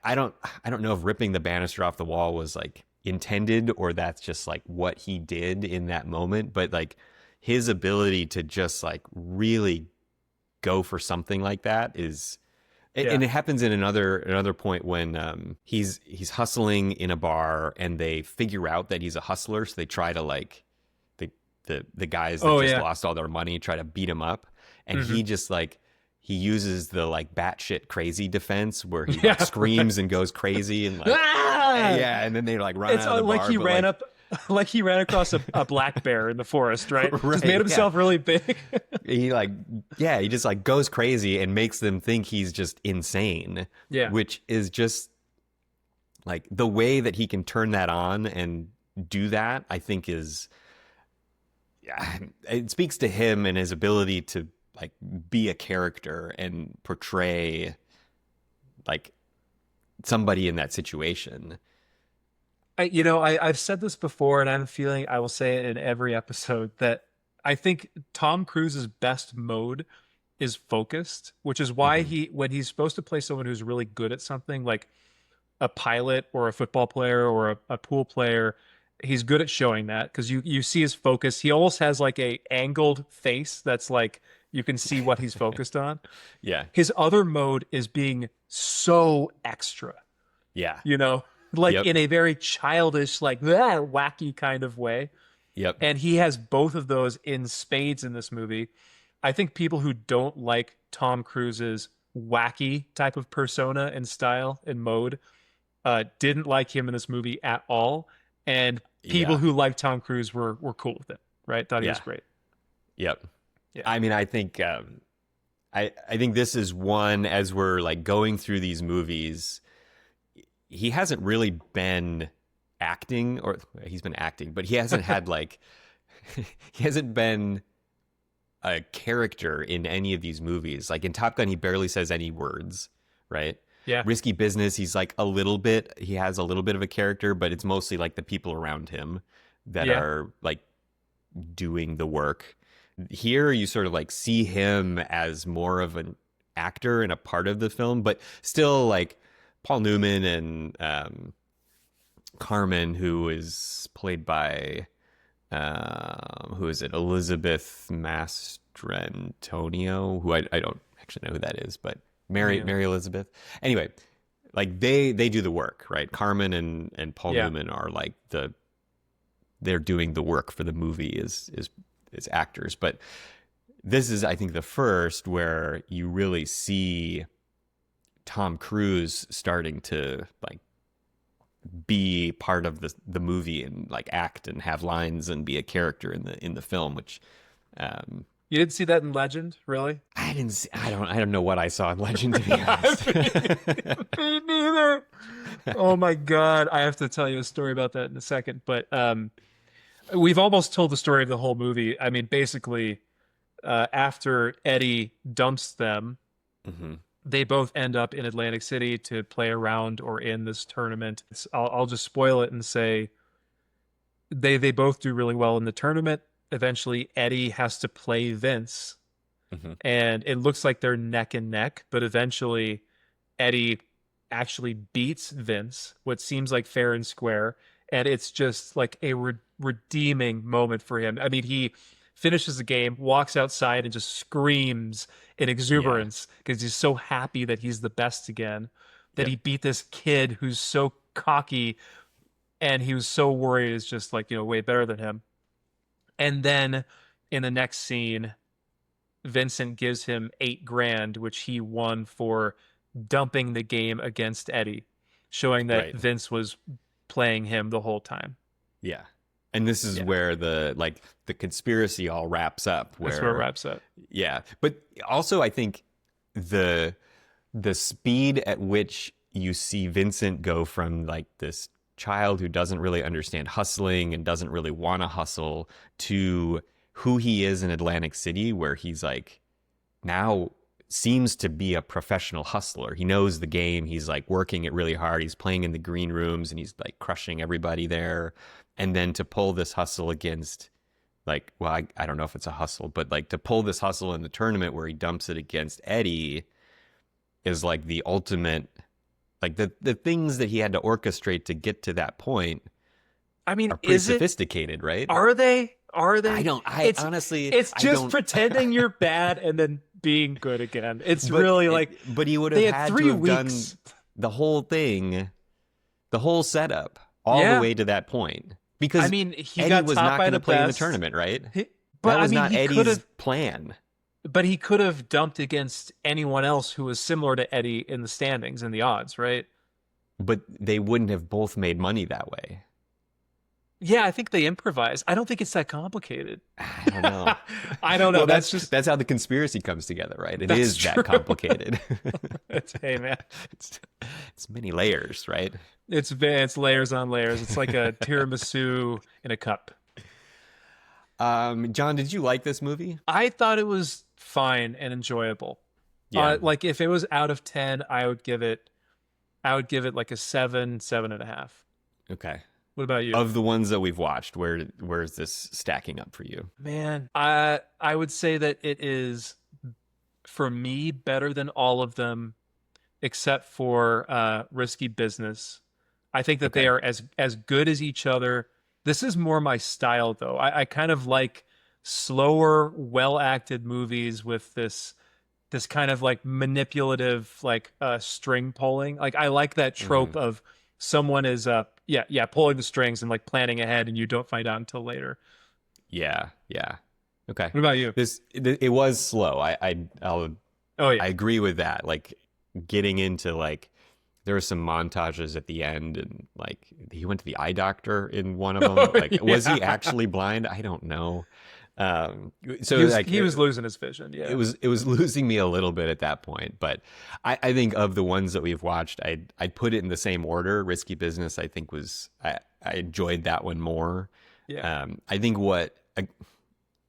I don't know if ripping the banister off the wall was intended or that's just what he did in that moment, but his ability to just really go for something like that is, Yeah. and it happens in another point when he's hustling in a bar and they figure out that he's a hustler, so they try to the guys that Oh, just yeah. lost all their money try to beat him up, and Mhm. he just he uses the batshit crazy defense where he Yeah, screams and goes crazy and Ah! yeah, and then they run It's out of the like bar. he but, ran up, like he ran across a black bear in the forest, right? Right, Just made himself really big. he he just goes crazy and makes them think he's just insane. Yeah. Which is just the way that he can turn that on and do that, I think is, yeah, it speaks to him and his ability to be a character and portray somebody in that situation. I've said this before, and I have a feeling I will say it in every episode that I think Tom Cruise's best mode is focused, which is why Mhm. when he's supposed to play someone who's really good at something, like a pilot or a football player or a pool player, he's good at showing that because you see his focus. He almost has a angled face that's you can see what he's focused on. Yeah. His other mode is being so extra, Yeah. you know? like Yep. in a very childish, like "Ah," wacky kind of way. Yep. And he has both of those in spades in this movie. I think people who don't like Tom Cruise's wacky type of persona and style and mode didn't like him in this movie at all. And people Yeah. who like Tom Cruise were cool with it, right? Thought he was Yeah. great. Yep. Yeah. I mean, I think I think this is one, as we're like going through these movies, he hasn't really been acting, or he's been acting, but he hasn't had like he hasn't been a character in any of these movies. Like in Top Gun, he barely says any words, right? Yeah. Risky Business, he's like a little bit, he has a little bit of a character, but it's mostly like the people around him that Yeah. are like doing the work. Here, you sort of like see him as more of an actor and a part of the film, but still like Paul Newman and Carmen, who is played by who is it? Elizabeth Mastrantonio, who I don't actually know who that is, but Yeah. Mary Elizabeth. Anyway, like they do the work, right? Carmen and Paul Yeah. Newman are like they're doing the work for the movie as actors. But this is, I think, the first where you really see Tom Cruise starting to like be part of the movie and like act and have lines and be a character in the film, which You didn't see that in Legend, really? I didn't see, I don't know what I saw in Legend, to be honest. Me neither. Oh my God. I have to tell you a story about that in a second. But we've almost told the story of the whole movie. I mean, basically, after Eddie dumps them, Hmm. they both end up in Atlantic City to play around or in this tournament. I'll just spoil it and say they both do really well in the tournament. Eventually, Eddie has to play Vince, Hmm. and it looks like they're neck and neck, but eventually Eddie actually beats Vince, what seems like fair and square, and it's just like a redeeming moment for him. I mean, he finishes the game, walks outside, and just screams in Yeah. exuberance because he's so happy that he's the best again, that Yep. he beat this kid who's so cocky and he was so worried is just like, way better than him. And then in the next scene, Vincent gives him 8 grand, which he won for dumping the game against Eddie, showing that Right. Vince was playing him the whole time. Yeah. And this is Yeah, where the conspiracy all wraps up, that's where it where wraps up. yeah. But also I think the the speed at which you see Vincent go from like this child who doesn't really understand hustling and doesn't really want to hustle to who he is in Atlantic City, where he's like now seems to be a professional hustler. He knows the game. He's like working it really hard. He's playing in the green rooms and he's like crushing everybody there. And then to pull this hustle against like, well, I don't know if it's a hustle, but like to pull this hustle in the tournament where he dumps it against Eddie is like the ultimate, like the things that he had to orchestrate to get to that point I mean, are pretty is it? sophisticated, right? Are they? Are I they? don't, I It's honestly, it's I just don't, pretending you're bad and then being good again. It's really like but he would they have had had to 3 have done weeks. the whole thing, the whole setup, all the Yeah. way to that point. I Because mean, he Eddie got was topped not by going to the play in the best. tournament, right? But That I was mean, not he could Eddie's have. plan. But he could have dumped against anyone else who was similar to Eddie in the standings and the odds, right? But they wouldn't have both made money that way. Yeah, I think they improvise. I don't think it's that complicated. I don't know. I don't know. Well, That's just that's how the conspiracy comes together, right? It that's is true. that complicated. Hey man, it's, it's many layers, right? it's layers on layers. It's like a tiramisu in a cup. John, did you like this movie? I thought it was fine and enjoyable. Yeah. Like if it was out of 10, I would give it like a 7, 7.5. Okay. What about you? Of the ones that we've watched, where's this stacking up for you? Man, I would say that it is for me better than all of them except for Risky Business. I think that they Okay. are as good as each other. This is more my style though. I kind of like slower, well acted movies with this kind of like manipulative like string pulling. Like I like that Hmm. trope of someone is pulling the strings and like planning ahead, and you don't find out until later. Yeah, yeah. Okay. What about you? It was slow. Oh I yeah. agree with that. Like getting into like there were some montages at the end, and like he went to the eye doctor in one of them. Oh, Like, was he yeah. actually blind? I don't know. So He was like he was losing his vision. it Yeah. was losing me a little bit at that point. But I think of the ones that we've watched, I'd put it in the same order. Risky Business, I think I enjoyed that one more. Yeah. I think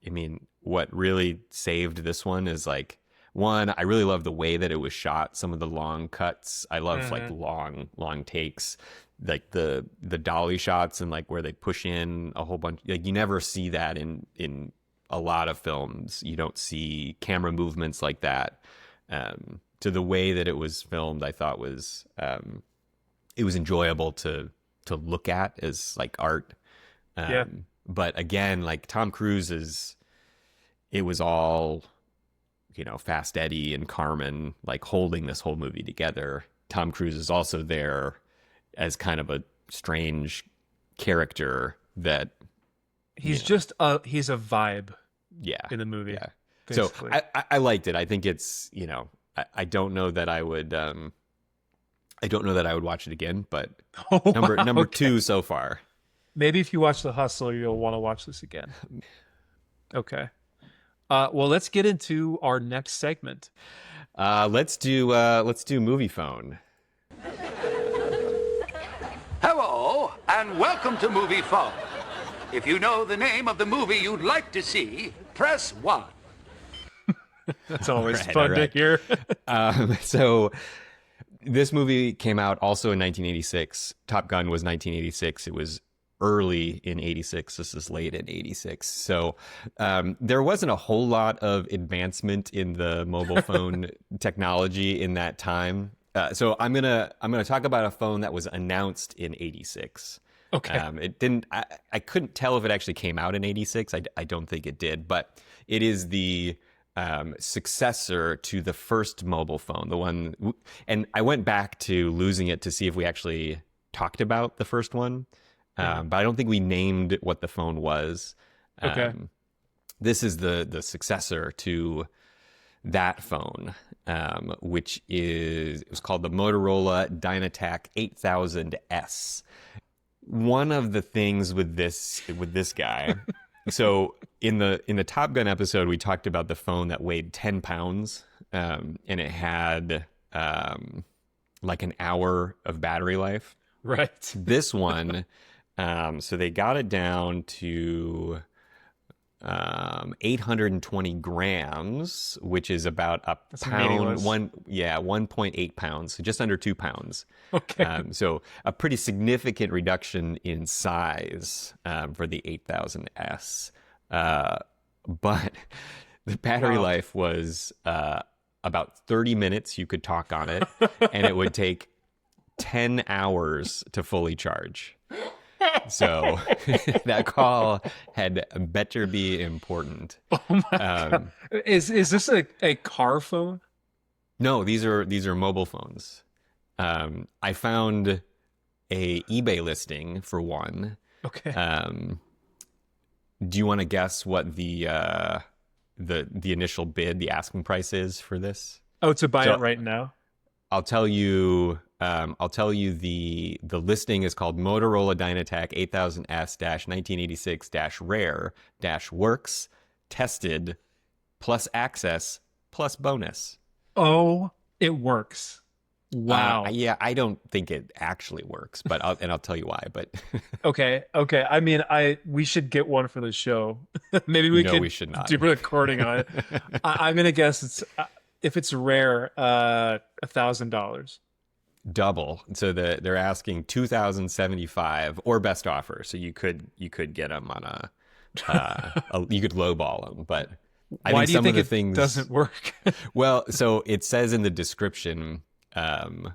I mean, what really saved this one is like one, I really love the way that it was shot. Some of the long cuts, I love like Hmm. long takes, like the dolly shots and like where they push in a whole bunch. Like you never see that in a lot of films. You don't see camera movements like that. To the way that it was filmed, I thought was it was enjoyable to look at as like art. Yeah. But again, like Tom Cruise it was all, Fast Eddie and Carmen, like holding this whole movie together. Tom Cruise is also there as kind of a strange character that, He's just he's a vibe yeah, in the movie, yeah. So basically. I liked it. I think it's, I don't know that I don't know that I would watch it again, but Oh, number wow, number okay. two so far. Maybe if you watch The Hustler, you'll want to watch this again. Okay. Well, let's get into our next segment. Let's do movie phone. Hello, and welcome to Movie Phone. If you know the name of the movie you'd like to see, press 1. That's always All right, fun all to right. hear. So this movie came out also in 1986. Top Gun was 1986. It was early in 86. This is late in 86. So there wasn't a whole lot of advancement in the mobile phone technology in that time. So I'm gonna talk about a phone that was announced in 86. Okay. It didn't. I couldn't tell if it actually came out in '86. I don't think it did, but it is the successor to the first mobile phone, the one. And I went back to losing it to see if we actually talked about the first one, but I don't think we named what the phone was. Okay. This is the successor to that phone, which it was called the Motorola Dynatac 8000S. One of the things with this guy, so in the Top Gun episode, we talked about the phone that weighed 10 pounds, and it had like an hour of battery life. Right. This one, so they got it down to 820 grams, which is about a That's pound, meaningless. 1.8 pounds, so just under 2 pounds. Okay. So a pretty significant reduction in size for the 8000S. But the battery Wow. life was about 30 minutes you could talk on it, and it would take 10 hours to fully charge. So that call had better be important. Oh my God. Is this a car phone? No, these are mobile phones. I found a eBay listing for one. Okay. Do you want to guess what the initial bid, the asking price is for this? Oh, to buy So it right now? I'll tell you. The listing is called Motorola Dynatac 8000S-1986-rare-works tested plus access plus bonus. Oh, it works. Wow. Yeah, I don't think it actually works, but I'll tell you why. But Okay. Okay. I mean, we should get one for the show. Maybe we no, could we should not. do a recording on it. I'm gonna guess it's if it's rare, $1,000. Double. So they're asking 2,075 or best offer. So you could get them on you could lowball them, but I Why think do you some think of the it things doesn't work? Well, so it says in the description, and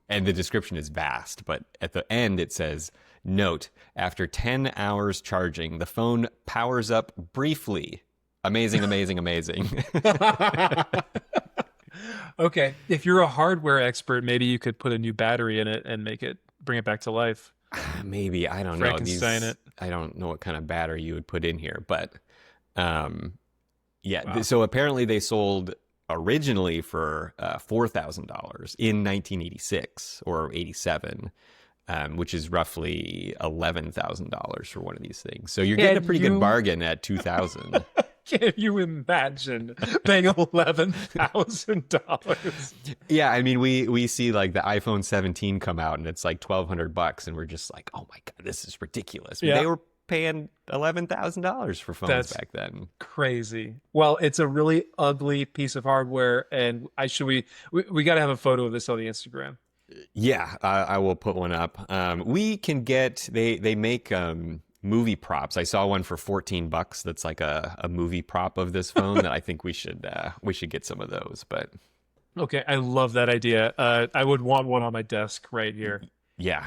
the description is vast, but at the end it says, note, after 10 hours charging, the phone powers up briefly. Amazing, amazing, amazing. Okay. If you're a hardware expert, maybe you could put a new battery in it and make it bring it back to life. Maybe, I don't know. Frankenstein it. I don't know what kind of battery you would put in here, but yeah. Wow. So apparently they sold originally for $4,000 in 1986 or 87, which is roughly $11,000 for one of these things. So you're getting a pretty good bargain at 2,000. Can you imagine paying $11,000? Yeah, I mean, we see like the iPhone 17 come out and it's like $1,200, and we're just like, oh my god, this is ridiculous. But they were paying $11,000 for phones back then. Crazy. Well, it's a really ugly piece of hardware, and we got to have a photo of this on the Instagram. Yeah, I will put one up. We can get they make movie props. I saw one for $14 that's like a movie prop of this phone that I think we should get some of those. But okay, I love that idea. I would want one on my desk right here. Yeah.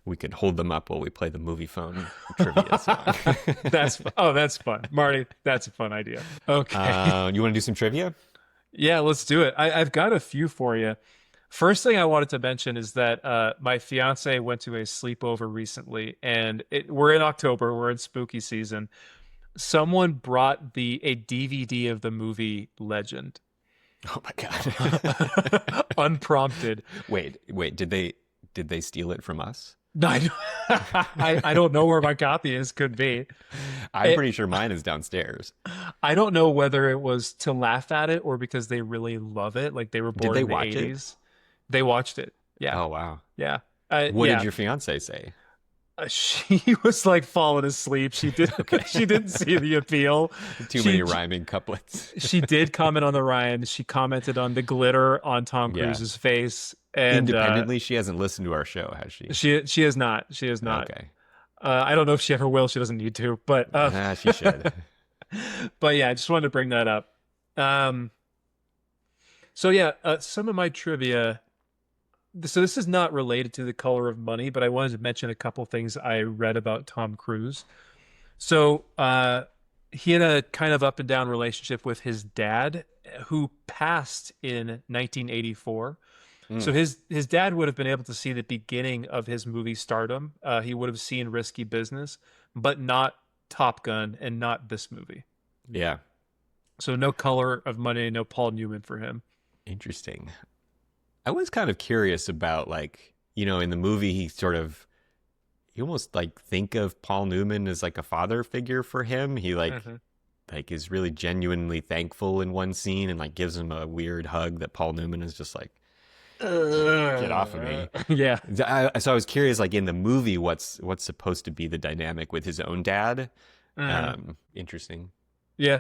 We could hold them up while we play the movie phone trivia song. That's fun, Marty. That's a fun idea. Okay, you want to do some trivia? Yeah, let's do it. I've got a few for you. First thing I wanted to mention is that my fiance went to a sleepover recently, and we're in October, we're in spooky season. Someone brought a DVD of the movie Legend. Oh my god! Unprompted. Wait, did they steal it from us? No, I don't know where my copy is. Could be. I'm pretty sure mine is downstairs. I don't know whether it was to laugh at it or because they really love it. Like they were born in the 80s. They watched it. Yeah. Oh wow. Yeah. What did your fiance say? She was like falling asleep. She did. She didn't see the appeal. Too many rhyming couplets. She did comment on the Ryan. She commented on the glitter on Tom Cruise's face. And independently, she hasn't listened to our show, has she? She has not. She has not. Okay. I don't know if she ever will. She doesn't need to, but she should. But yeah, I just wanted to bring that up. So yeah, some of my trivia. So this is not related to The Color of Money, but I wanted to mention a couple things I read about Tom Cruise. So he had a kind of up and down relationship with his dad, who passed in 1984. So his dad would have been able to see the beginning of his movie stardom. He would have seen Risky Business, but not Top Gun and not this movie. Yeah. So no Color of Money, no Paul Newman for him. Interesting. I was kind of curious about, like, you know, in the movie, you almost like think of Paul Newman as like a father figure for him. He like is really genuinely thankful in one scene and like gives him a weird hug that Paul Newman is just like, get off of me. Yeah. So I was curious, like in the movie, what's supposed to be the dynamic with his own dad? Interesting. Yeah.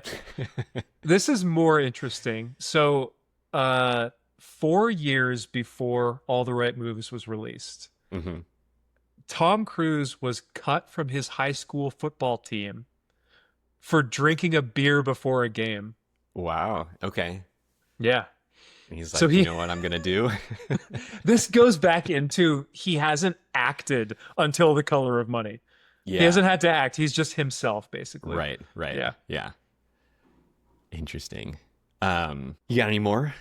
This is more interesting. So, 4 years before All the Right Moves was released, Tom Cruise was cut from his high school football team for drinking a beer before a game. Wow. Okay. Yeah. And he's like, you know what I'm going to do? This goes back into he hasn't acted until The Color of Money. Yeah. He hasn't had to act. He's just himself, basically. Right. Yeah. Interesting. You got any more?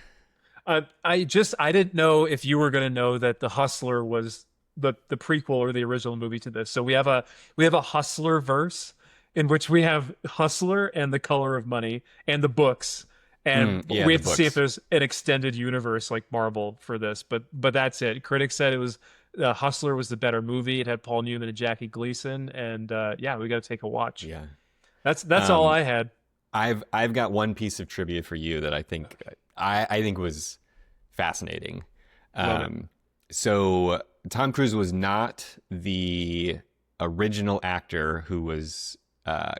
I didn't know if you were going to know that The Hustler was the prequel or the original movie to this. So we have a Hustler verse in which we have Hustler and The Color of Money and the books. And we have to see if there's an extended universe like Marvel for this, but that's it. Critics said it was Hustler was the better movie. It had Paul Newman and Jackie Gleason, and we got to take a watch. Yeah, that's all I had. I've got one piece of trivia for you that I think I think was fascinating. So Tom Cruise was not the original actor who was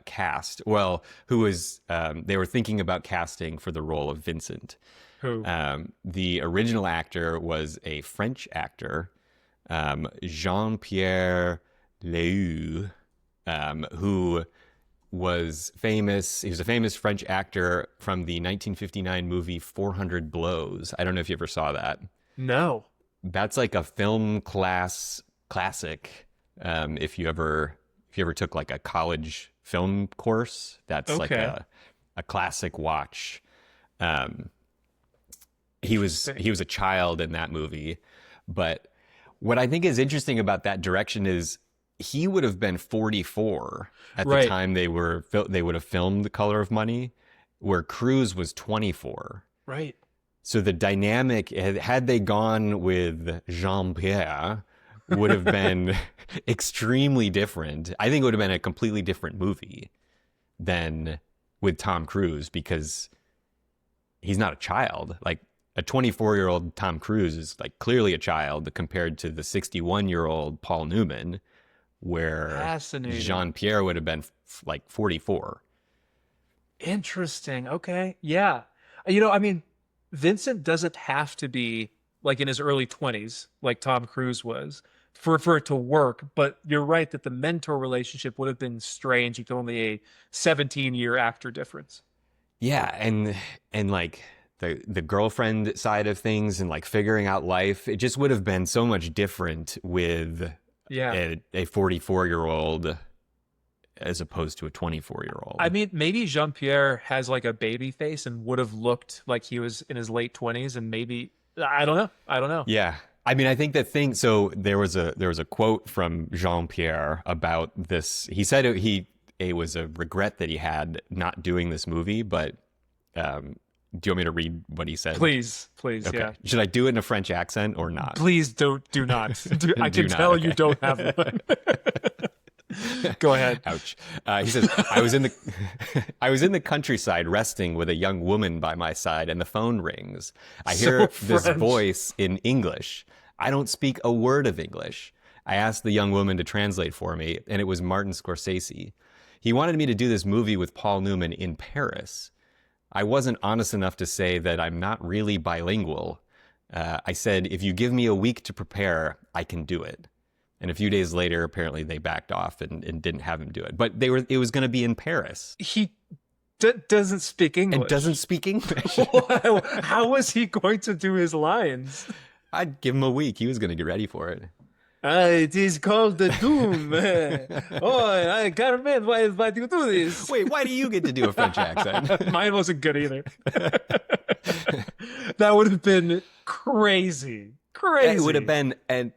cast. Well, who was they were thinking about casting for the role of Vincent. Who? The original actor was a French actor, Jean-Pierre Léaud, who was famous. He was a famous French actor from the 1959 movie 400 Blows. I don't know if you ever saw that. No. That's like a film class classic. If you ever took like a college film course, that's like a classic watch. He was a child in that movie, but What I think is interesting about that direction is he would have been 44 at the Right. time they would have filmed The Color of Money, where Cruise was 24. Right. So the dynamic, had they gone with Jean-Pierre, would have been extremely different. I think it would have been a completely different movie than with Tom Cruise, because he's not a child. Like, a 24-year-old Tom Cruise is like clearly a child compared to the 61-year-old Paul Newman, where Fascinating. Jean-Pierre would have been like 44. Interesting. Okay. Yeah. You know, I mean, Vincent doesn't have to be like in his early 20s, like Tom Cruise was, for it to work. But you're right that the mentor relationship would have been strange with only a 17-year actor difference. Yeah, and like the girlfriend side of things and like figuring out life, it just would have been so much different with Yeah. a 44-year-old as opposed to a 24-year-old. I mean, maybe Jean-Pierre has like a baby face and would have looked like he was in his late 20s, and maybe I don't know. Yeah. I mean, I think so there was a quote from Jean-Pierre about this. He said it was a regret that he had not doing this movie, but do you want me to read what he said? Please, Okay. yeah. Should I do it in a French accent or not? Please do not. I Do can not, tell okay. you don't have one. Go ahead. Ouch. He says, I was in the countryside resting with a young woman by my side, and the phone rings. I hear this French. voice in English. I don't speak a word of English. I asked the young woman to translate for me, and it was Martin Scorsese. He wanted me to do this movie with Paul Newman in Paris. I wasn't honest enough to say that I'm not really bilingual. I said, if you give me a week to prepare, I can do it. And a few days later, apparently they backed off and didn't have him do it. But it was going to be in Paris. He doesn't speak English. And doesn't speak English. How was he going to do his lines? I'd give him a week. He was going to get ready for it. It is called the Doom. Oh, Carmen, why do you do this? Wait, why do you get to do a French accent? Mine wasn't good either. That would have been crazy. It would have been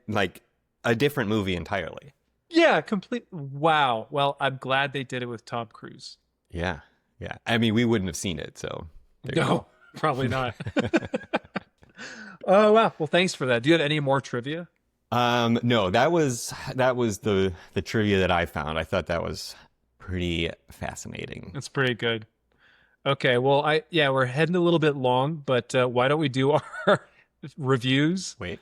like a different movie entirely. Yeah, complete. Wow. Well, I'm glad they did it with Tom Cruise. Yeah. Yeah. I mean, we wouldn't have seen it. So there you No, probably not. Oh, wow. Well, thanks for that. Do you have any more trivia? No, that was the trivia that I found. I thought that was pretty fascinating. That's pretty good. Okay, well, we're heading a little bit long, but why don't we do our reviews? Wait.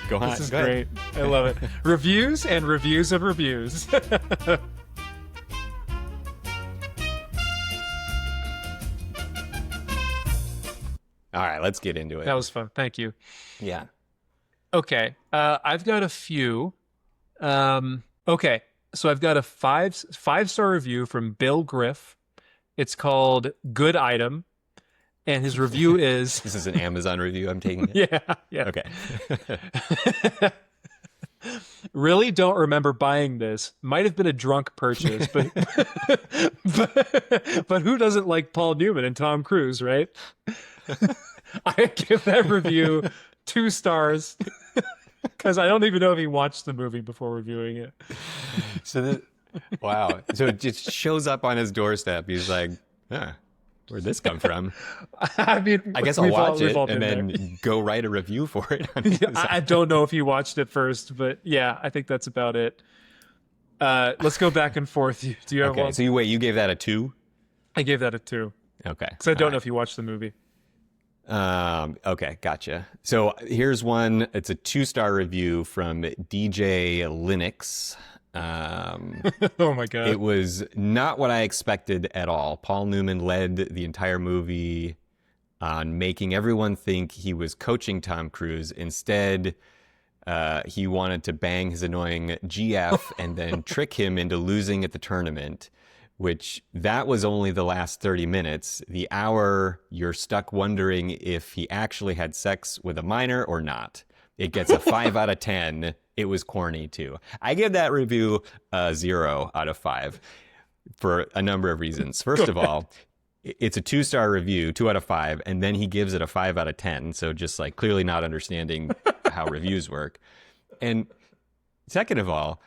Go on. This is Go ahead. great. I love it. Reviews and reviews of reviews. All right, let's get into it. That was fun. Thank you. Yeah. Okay, I've got a few. Okay, so I've got a five-star review from Bill Griff. It's called Good Item, and his review is This is an Amazon review I'm taking. It. yeah. Okay. Really don't remember buying this. Might have been a drunk purchase, but but who doesn't like Paul Newman and Tom Cruise, right? I give that review 2 stars because I don't even know if he watched the movie before reviewing it. Wow. So it just shows up on his doorstep. He's like, where'd this come from? I mean, I guess I'll we've all- watch we've it all and been there. then go write a review for it. I don't know if he watched it first, but yeah, I think that's about it. Let's go back and forth. Do you have Okay. one? So you gave that a 2? I gave that a 2 Okay. because I don't know if you watched the movie. Okay, gotcha. So here's one. It's a 2-star review from DJ Linux. Oh my god! It was not what I expected at all. Paul Newman led the entire movie on making everyone think he was coaching Tom Cruise. Instead, he wanted to bang his annoying GF and then trick him into losing at the tournament, which that was only the last 30 minutes. The hour, you're stuck wondering if he actually had sex with a minor or not. It gets a 5 out of 10. It was corny too. I give that review a 0 out of 5 for a number of reasons. First of all, it's a 2-star review, 2 out of 5, and then he gives it a 5 out of 10. So just like clearly not understanding how reviews work. And second of all,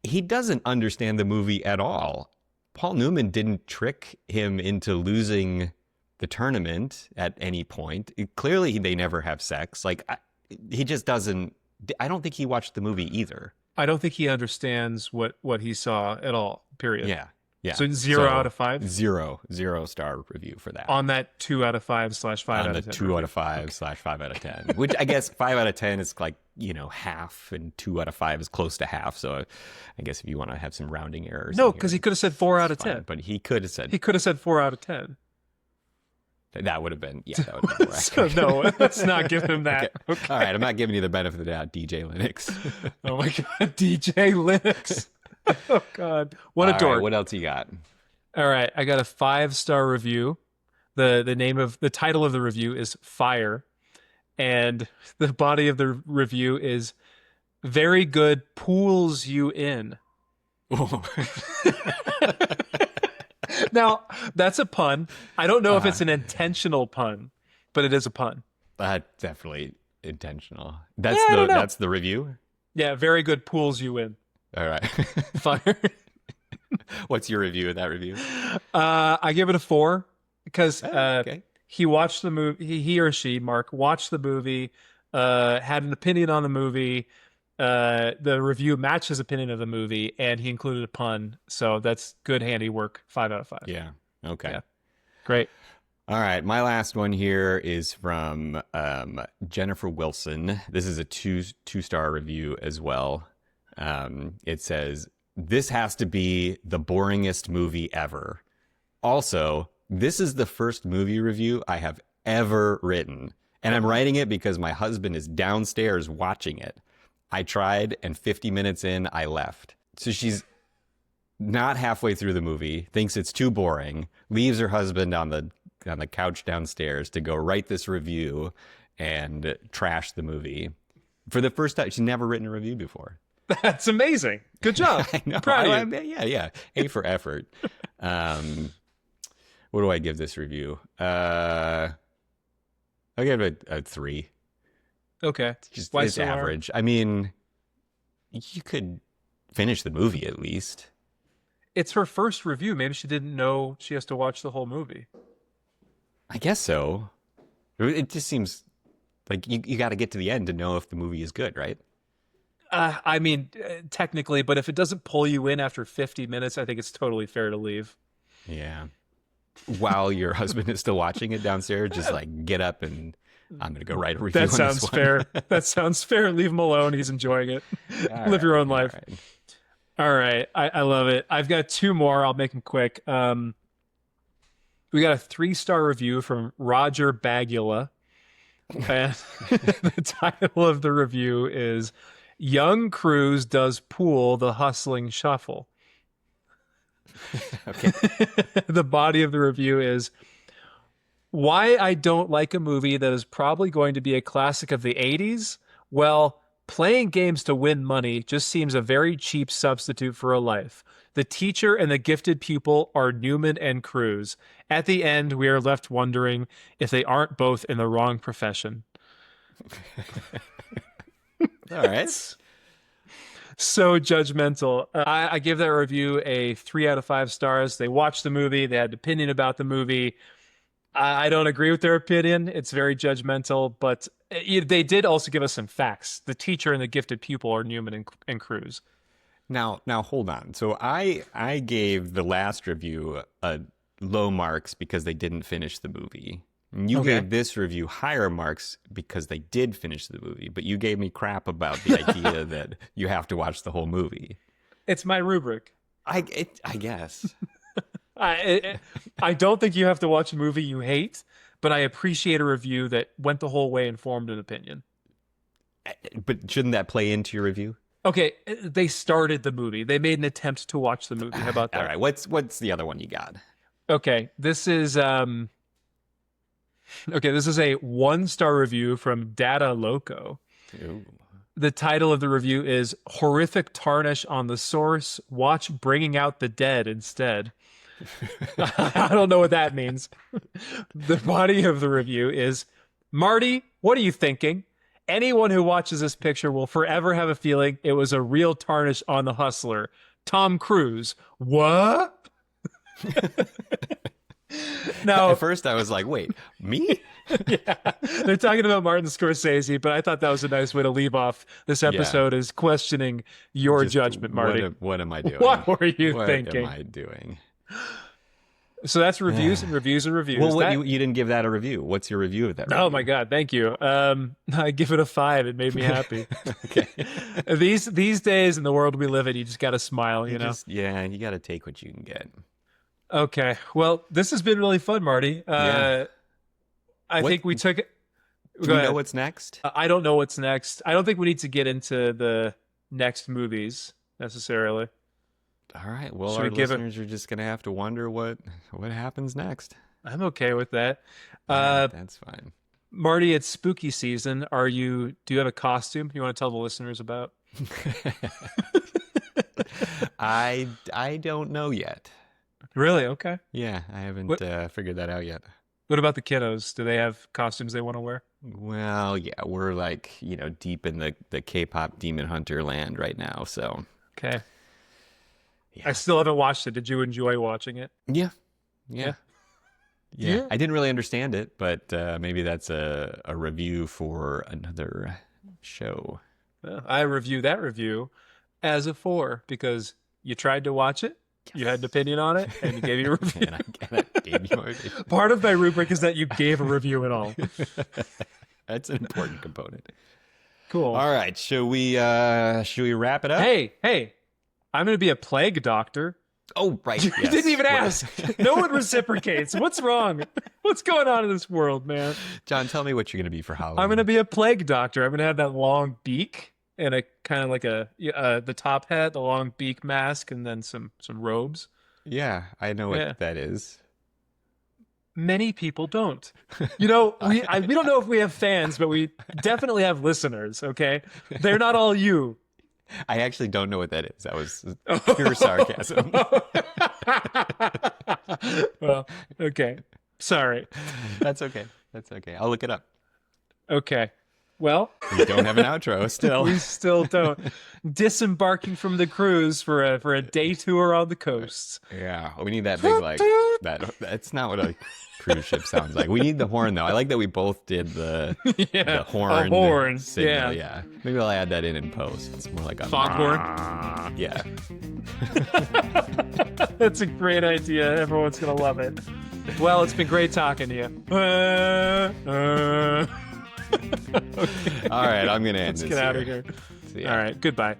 he doesn't understand the movie at all. Paul Newman didn't trick him into losing the tournament at any point. Clearly, they never have sex. Like, he just doesn't. I don't think he watched the movie either. I don't think he understands what he saw at all. Period. Yeah. Yeah. So 0 out of 5? 0 review for that. On that 2 out of 5 / 5 out of 10. On the 2 out of 5 / 5 out of 10. Which I guess 5 out of 10 is like, half, and 2 out of 5 is close to half. So I guess if you want to have some rounding errors. No, because he could have said 4 out of 10. But he could have said. He could have said 4 out of 10. That would have been, that would have been more So no, let's not give him that. Okay. All right, I'm not giving you the benefit of the doubt, DJ Linux. Oh my God, DJ Linux. Oh God, what a dork. Right, what else you got? All right, I got a 5-star review. The title of the review is Fire, and the body of the review is very good, pulls you in. Oh. Now, that's a pun. I don't know if it's an intentional pun, but it is a pun. Definitely intentional. That's the review? Yeah, very good, pulls you in. All right. Fire. What's your review of that review? I give it a 4 because Okay. he watched the movie. He or she, Mark, watched the movie, had an opinion on the movie. The review matched his opinion of the movie, and he included a pun. So that's good handiwork. 5 out of 5. Yeah. Okay. Yeah. Great. All right. My last one here is from Jennifer Wilson. This is a two-star review as well. It says, "This has to be the boringest movie ever. Also, this is the first movie review I have ever written. And I'm writing it because my husband is downstairs watching it. I tried, and 50 minutes in, I left." So she's not halfway through the movie, thinks it's too boring, leaves her husband on the couch downstairs to go write this review and trash the movie. For the first time, she's never written a review before. That's amazing. Good job. I know. Proud of you. Yeah. A for effort. What do I give this review? I'll give it a 3. Okay. It's average. I mean, you could finish the movie at least. It's her first review. Maybe she didn't know she has to watch the whole movie. I guess so. It just seems like you got to get to the end to know if the movie is good, right? I mean, technically, but if it doesn't pull you in after 50 minutes, I think it's totally fair to leave. Yeah. While your husband is still watching it downstairs, just like get up and I'm going to go write a review That on sounds this one. fair. That sounds fair. Leave him alone. He's enjoying it. Live your own life. All right. I love it. I've got 2 more. I'll make them quick. We got a 3-star review from Roger Bagula. And the title of the review is "Young Cruz Does Pool the Hustling Shuffle." Okay. The body of the review is "Why I don't like a movie that is probably going to be a classic of the 80s? Well, playing games to win money just seems a very cheap substitute for a life. The teacher and the gifted pupil are Newman and Cruz. At the end, we are left wondering if they aren't both in the wrong profession." All right. So judgmental. I give that review a 3 out of 5 stars. They watched the movie. They had an opinion about the movie. I don't agree with their opinion. It's very judgmental, but they did also give us some facts. The teacher and the gifted pupil are Newman and Cruz. Now hold on. So I gave the last review low marks because they didn't finish the movie. And you gave this review higher marks because they did finish the movie, but you gave me crap about the idea that you have to watch the whole movie. It's my rubric. I guess. I don't think you have to watch a movie you hate, but I appreciate a review that went the whole way and formed an opinion. But shouldn't that play into your review? Okay, they started the movie. They made an attempt to watch the movie. How about that? All right, what's the other one you got? Okay, this is a 1-star review from Data Loco. Ooh. The title of the review is "Horrific Tarnish on the Source. Watch Bringing Out the Dead instead." I don't know what that means. The body of the review is, Marty, what are you thinking? Anyone who watches this picture will forever have a feeling it was a real tarnish on The Hustler. Tom Cruise. What? Now, At first I was like, wait, me? yeah, they're talking about Martin Scorsese, but I thought that was a nice way to leave off this episode, is questioning your judgment, Marty. What am I doing? What were you what thinking? What am I doing? So that's reviews and reviews and reviews. Well, you didn't give that a review. What's your review of that review? Oh my God, thank you. I give it a 5. It made me happy. Okay. These days in the world we live in, you just got to smile, you know? You got to take what you can get. Okay. Well, this has been really fun, Marty. I think we took it. Do you know what's next? I don't know what's next. I don't think we need to get into the next movies necessarily. All right. Well, Should our we give listeners are just going to have to wonder what happens next. I'm okay with that. That's fine. Marty, it's spooky season. Do you have a costume you want to tell the listeners about? I don't know yet. Really? Okay. Yeah, I haven't figured that out yet. What about the kiddos? Do they have costumes they want to wear? Well, yeah, we're like, deep in the K-pop demon hunter land right now, so. Okay. Yeah. I still haven't watched it. Did you enjoy watching it? Yeah. Yeah. I didn't really understand it, but maybe that's a review for another show. Well, I review that review as a 4 because you tried to watch it, you had an opinion on it, and you gave you a review. and I gave you my review. Part of my rubric is that you gave a review and all. That's an important component. Cool. All right, should we wrap it up? Hey, I'm going to be a plague doctor. Oh, right. You didn't even ask. No one reciprocates. What's wrong? What's going on in this world, man? John, tell me what you're going to be for Halloween. I'm going to be a plague doctor. I'm going to have that long beak and a kind of like the top hat, the long beak mask, and then some robes. Yeah, I know what that is. Many people don't. We don't know if we have fans, but we definitely have listeners, okay? They're not all you. I actually don't know what that is. That was pure sarcasm. Well, okay. Sorry. That's okay. I'll look it up. Okay. Well, We don't have an outro still. we still don't. Disembarking from the cruise for a day tour on the coasts. Yeah, we need that big that. That's not what a cruise ship sounds like. We need the horn though. I like that we both did the horn. A horn. Signal. Yeah. Yeah. Maybe I'll add that in post. It's more like a Foghorn. Yeah. That's a great idea. Everyone's gonna love it. Well, it's been great talking to you. All right, I'm gonna end Let's this. get out of here. See ya. All right. Goodbye.